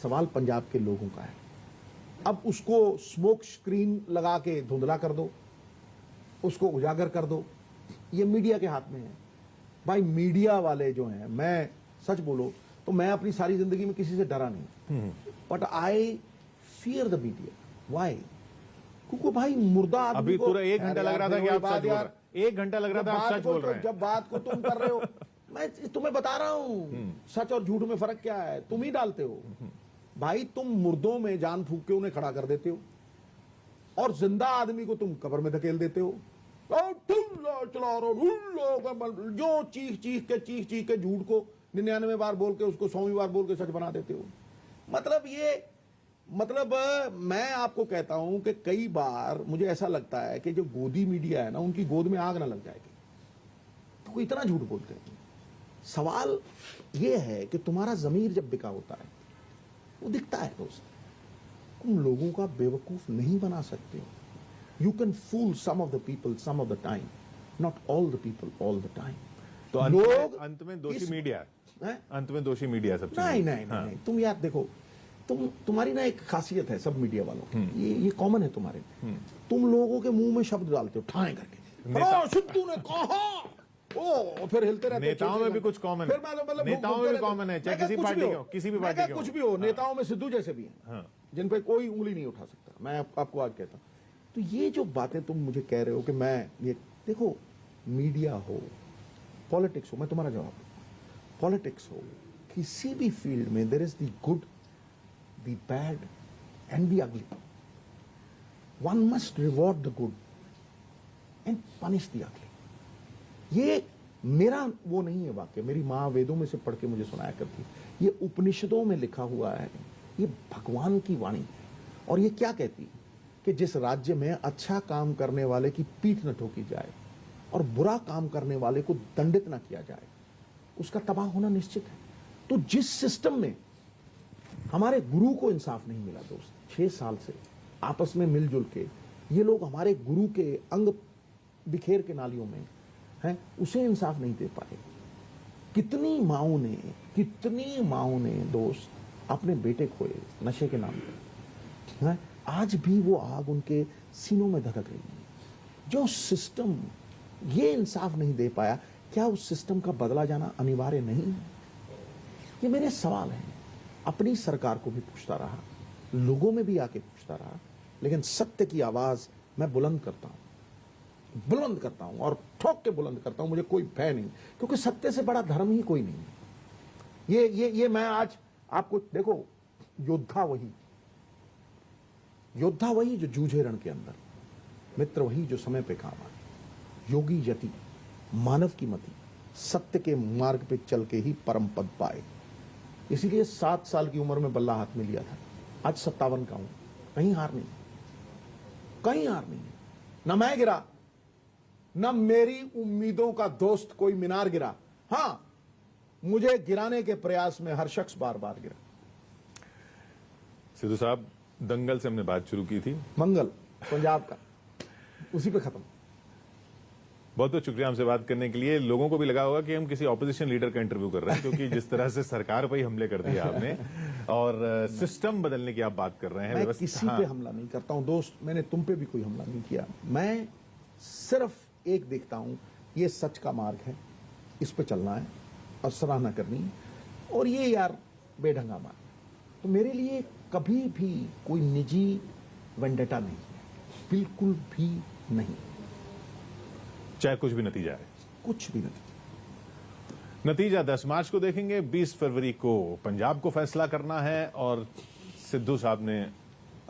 सवाल पंजाब के लोगों का है। अब उसको स्मोक स्क्रीन लगा के धुंधला कर दो, उसको उजागर कर दो, ये मीडिया के हाथ में है भाई। मीडिया वाले जो हैं, मैं सच बोलो तो मैं अपनी सारी जिंदगी में किसी से डरा नहीं, but I fear the media. Why? क्योंकि भाई मुर्दा आदमी अभी को, पूरा 1 घंटा लग रहा था कि आप सच बोल रहे हैं। 1 घंटा लग रहा था आप सच बोल रहे हैं। जब बात को तुम कर रहे हो, मैं तुम्हें बता रहा हूं सच और झूठ में फर्क क्या है, तुम ही डालते हो भाई। तुम मुर्दों में जान फूंक के उन्हें खड़ा कर देते हो, और जिंदा आदमी को तुम कब्र में धकेल देते हो। चला जो चीख चीख के झूठ को 99 बार बोल के उसको 100वीं बार बोल के सच बना देते हो। मतलब मतलब मैं आपको कहता हूं कि कई बार मुझे ऐसा लगता है कि जो गोदी मीडिया है ना, उनकी गोद में आग ना लग जाएगी, तो वो इतना झूठ बोलते हैं। सवाल ये है कि तुम्हारा जमीर जब बिका होता है वो दिखता है दोस्त। तुम लोगों का बेवकूफ नहीं बना सकते। You can fool some of the people some of the time, not all the people all the time. तो अंत में दोषी मीडिया है। अंत में दोषी मीडिया सब नहीं नहीं नहीं, तुम यार देखो, तुम्हारी ना एक खासियत है सब मीडिया वालों की, ये कॉमन है तुम्हारे। तुम लोगों के मुंह में शब्द डालते हो ठाए करके, सिद्धू ने कहा, ओ फिर हिलते रहते। नेताओं में भी कुछ कॉमन है, नेताओं में भी कॉमन है, चाहे किसी पार्टी हो, किसी भी पार्टी कुछ भी हो। नेताओं में सिद्धू जैसे भी हैं जिन पे कोई उंगली नहीं उठा सकता। मैं आपको आज कहता हूं, तो ये जो बातें तुम मुझे कह रहे हो कि मैं ये देखो, मीडिया हो, पॉलिटिक्स हो, मैं तुम्हारा जवाब, पॉलिटिक्स हो, किसी भी फील्ड में there is the good, the bad and the ugly. One must reward the good and punish the ugly. ये मेरा वो नहीं है वाक्य, मेरी माँ वेदों में से पढ़ के मुझे सुनाया करती, ये उपनिषदों में लिखा हुआ है, ये भगवान की वाणी है। और ये क्या कहती है कि जिस राज्य में अच्छा काम करने वाले की पीठ न ठोकी जाए और बुरा काम करने वाले को दंडित न किया जाए, उसका तबाह होना निश्चित है। तो जिस सिस्टम में हमारे गुरु को इंसाफ नहीं मिला दोस्त, 6 साल से आपस में मिलजुल के ये लोग हमारे गुरु के अंग बिखेर के नालियों में हैं, उसे इंसाफ नहीं दे पाए। कितनी माओं ने दोस्त अपने बेटे खोए नशे के नाम पे, हैं? आज भी वो आग उनके सीनों में धधक रही है। जो सिस्टम ये इंसाफ नहीं दे पाया, क्या उस सिस्टम का बदला जाना अनिवार्य नहीं है? ये मेरे सवाल हैं। अपनी सरकार को भी पूछता रहा, लोगों में भी आके पूछता रहा, लेकिन सत्य की आवाज मैं बुलंद करता हूं और ठोक के बुलंद करता हूं। मुझे कोई भय नहीं, क्योंकि सत्य से बड़ा धर्म ही कोई नहीं है। ये मैं आज आपको देखो, योद्धा वही जो जूझे रण के अंदर, मित्र वही जो समय पे काम आए, योगी यति, मानव की मति, सत्य के मार्ग पे चल के ही परम पद पाए। इसीलिए 7 साल की उम्र में बल्ला हाथ में लिया था, आज 57 का हूं। कहीं हार नहीं है। न मैं गिरा, न मेरी उम्मीदों का दोस्त कोई मीनार गिरा। हां, मुझे गिराने के प्रयास में हर शख्स बार बार गिरा। सिद्धू साहब, दंगल से हमने बात शुरू की थी, मंगल पंजाब का, उसी पे खत्म। बहुत बहुत शुक्रिया हमसे बात करने के लिए। लोगों को भी लगा होगा कि हम किसी ऑपोजिशन लीडर का इंटरव्यू कर रहे हैं, क्योंकि जिस तरह से सरकार पर ही हमले कर दिए आपने और सिस्टम बदलने की आप बात कर रहे हैं। मैं किसी पे हमला नहीं करता हूं दोस्त, मैंने तुम पे भी कोई हमला नहीं किया। मैं सिर्फ एक देखता हूं, ये सच का मार्ग है, इस पे चलना है और सराहना करनी है, और ये यार बेढंगा मार्ग। तो मेरे लिए कभी भी कोई निजी वेंडेटा नहीं है, बिल्कुल भी नहीं, चाहे कुछ भी नतीजा है। कुछ भी नहीं। नतीजा 10 मार्च को देखेंगे। 20 फरवरी को पंजाब को फैसला करना है और सिद्धू साहब ने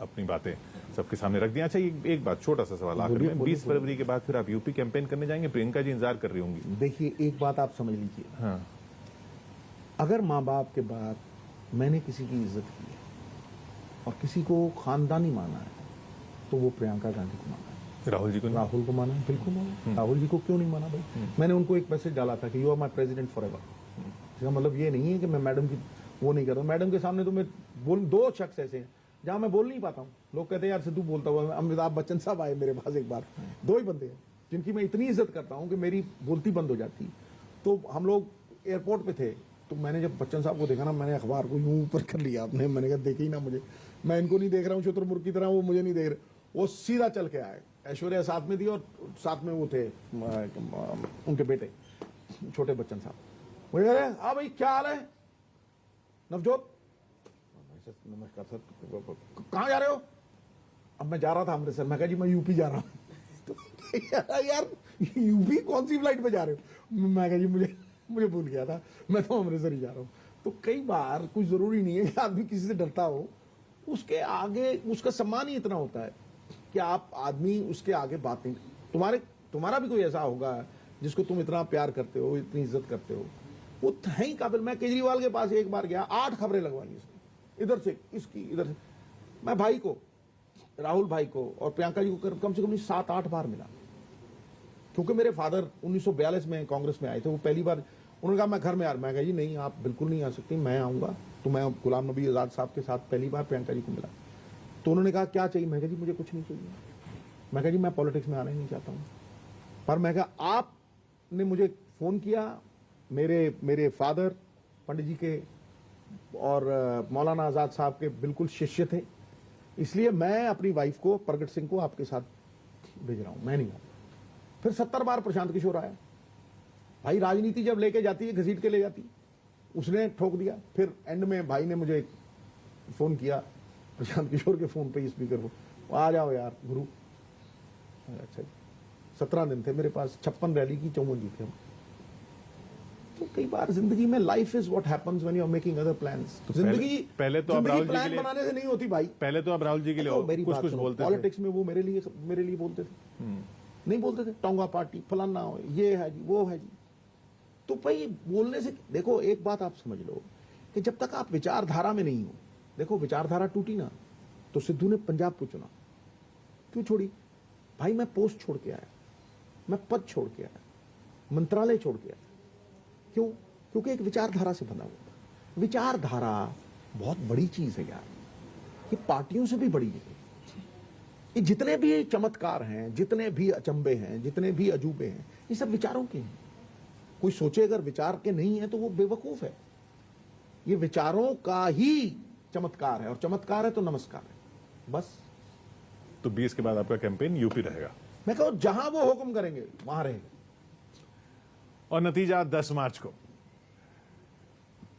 अपनी बातें सबके सामने रख दी। अच्छा, एक बात, छोटा सा सवाल आखिर में, 20 फरवरी के बाद फिर आप यूपी कैंपेन करने जाएंगे? प्रियंका जी इंतजार कर रही होंगी। देखिए, एक बात आप समझ लीजिए, हाँ, अगर माँ बाप के बाद मैंने किसी की इज्जत की है और किसी को खानदानी माना है, तो वो प्रियंका गांधी को माना है। राहुल जी को नहीं? राहुल को माना है, बिल्कुल माना है। राहुल जी को क्यों नहीं माना भाई? मैंने उनको एक मैसेज डाला था कि you are my president forever. इसका मतलब ये नहीं है कि मैं मैडम की वो नहीं कर रहा हूँ। मैडम के सामने तो मैं दो शख्स ऐसे हैं जहां मैं बोल नहीं पाता हूँ। लोग कहते हैं यार सिद्धू बोलता हुआ। अमिताभ बच्चन साहब आए मेरे पास एक बार, 2 ही बंदे हैं जिनकी मैं इतनी इज्जत करता हूँ कि मेरी बोलती बंद हो जाती। तो हम लोग एयरपोर्ट पे थे, तो मैंने जब बच्चन साहब को देखा ना, मैंने अखबार को यूं ऊपर कर लिया अपने, मैंने कहा देखे ही ना मुझे, मैं इनको नहीं देख रहा हूँ शुतुरमुर्ग की तरह, वो मुझे नहीं देख रहे। वो सीधा चल के आए, ऐश्वर्या साथ में थी और साथ में वो थे उनके बेटे छोटे बच्चन साहब। मुझे कह रहे, हाँ भाई क्या हाल है नवजोत? नमस्कार सर, कहाँ जा रहे हो? अब मैं जा रहा था अमृतसर। मैं कहा जी मैं यूपी जा रहा हूँ। तो यार यूपी कौन सी फ्लाइट पे जा रहे हो? मैं कहा जी मुझे भूल गया था, मैं तो अमृतसर ही जा रहा हूँ। तो कई बार कुछ जरूरी नहीं है कि आदमी किसी से डरता हो, उसके आगे उसका सम्मान ही इतना होता है कि आप आदमी उसके आगे बात नहीं। तुम्हारा भी कोई ऐसा होगा जिसको तुम इतना प्यार करते हो, इतनी इज्जत करते हो, वो है ही काबिल। मैं केजरीवाल के पास एक बार गया, 8 खबरें लगवाई इसने, इधर से इसकी, इधर से। मैं भाई को, राहुल भाई को और प्रियंका जी को कम से कम 7-8 बार मिला, क्योंकि मेरे फादर 1942 में कांग्रेस में आए थे। वो पहली बार उन्होंने कहा मैं घर में आ रहा, मैं कहा जी नहीं आप बिल्कुल नहीं आ सकती, मैं आऊंगा। तो मैं गुलाम नबी आजाद साहब के साथ पहली बार प्रियंका जी को मिला, तो उन्होंने कहा क्या चाहिए, मैं कहा जी मुझे कुछ नहीं चाहिए, मैं कहा जी मैं पॉलिटिक्स में आना ही नहीं चाहता हूँ। पर मैं कहा आपने मुझे फोन किया, मेरे फादर पंडित जी के और मौलाना आजाद साहब के बिल्कुल शिष्य थे, इसलिए मैं अपनी वाइफ को, प्रगट सिंह को आपके साथ भेज रहा हूं, मैं नहीं आऊंगा। फिर 70 बार प्रशांत किशोर आया। भाई राजनीति जब लेके जाती है, घसीट के ले जाती है, उसने ठोक दिया। फिर एंड में भाई ने मुझे फोन किया, प्रशांत किशोर के फोन पे स्पीकर को, आ जाओ यार गुरु। अच्छा 17 दिन थे मेरे पास, 56 रैली की, 54 जीते हम। तो कई बार जिंदगी में life is what happens when you are making other plans. जिंदगी पहले तो अब राहुल जी के प्लान लिए बनाने से नहीं होती भाई। पहले तो अब राहुल जी के लिए कुछ बोलते थे। पॉलिटिक्स में वो मेरे लिए बोलते थे, नहीं बोलते थे टोंगा पार्टी फलाना हो, ये है जी वो है जी। तो भाई बोलने से देखो, एक बात आप समझ लो कि जब तक आप विचारधारा में नहीं हो, देखो विचारधारा टूटी ना, तो सिद्धू ने पंजाब को चुना, क्यों छोड़ी भाई? मैं पोस्ट छोड़ के आया, मैं पद छोड़ के आया, मंत्रालय छोड़ के आया, क्यों? क्योंकि एक विचारधारा से बना हुआ। विचारधारा बहुत बड़ी चीज है यार, ये पार्टियों से भी बड़ी है। ये जितने भी चमत्कार हैं, जितने भी अचंबे हैं, जितने भी अजूबे हैं, ये सब विचारों के हैं। कोई सोचे अगर विचार के नहीं है तो वो बेवकूफ है। ये विचारों का ही चमत्कार है, और चमत्कार है तो नमस्कार है, बस। तो 20 के बाद आपका कैंपेन यूपी रहेगा? मैं कहूं जहां वो हुक्म करेंगे वहां रहेगा। और नतीजा 10 मार्च को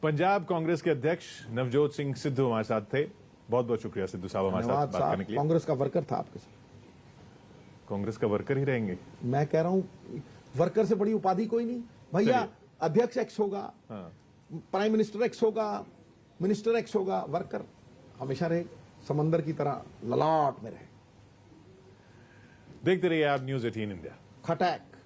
पंजाब कांग्रेस के अध्यक्ष नवजोत सिंह सिद्धू हमारे साथ थे। बहुत बहुत शुक्रिया सिद्धू साहब हमारे साथ बात करने के लिए। कांग्रेस का वर्कर था आपके साथ। कांग्रेस का वर्कर ही रहेंगे? मैं कह रहा हूं वर्कर से बड़ी उपाधि कोई नहीं भैया। अध्यक्ष एक्स होगा, प्राइम मिनिस्टर एक्स होगा, मिनिस्टर एक्स होगा, वर्कर हमेशा रहे, समंदर की तरह ललाट में रहे। देखते रहिए आप न्यूज़ 18 इंडिया। खटैक।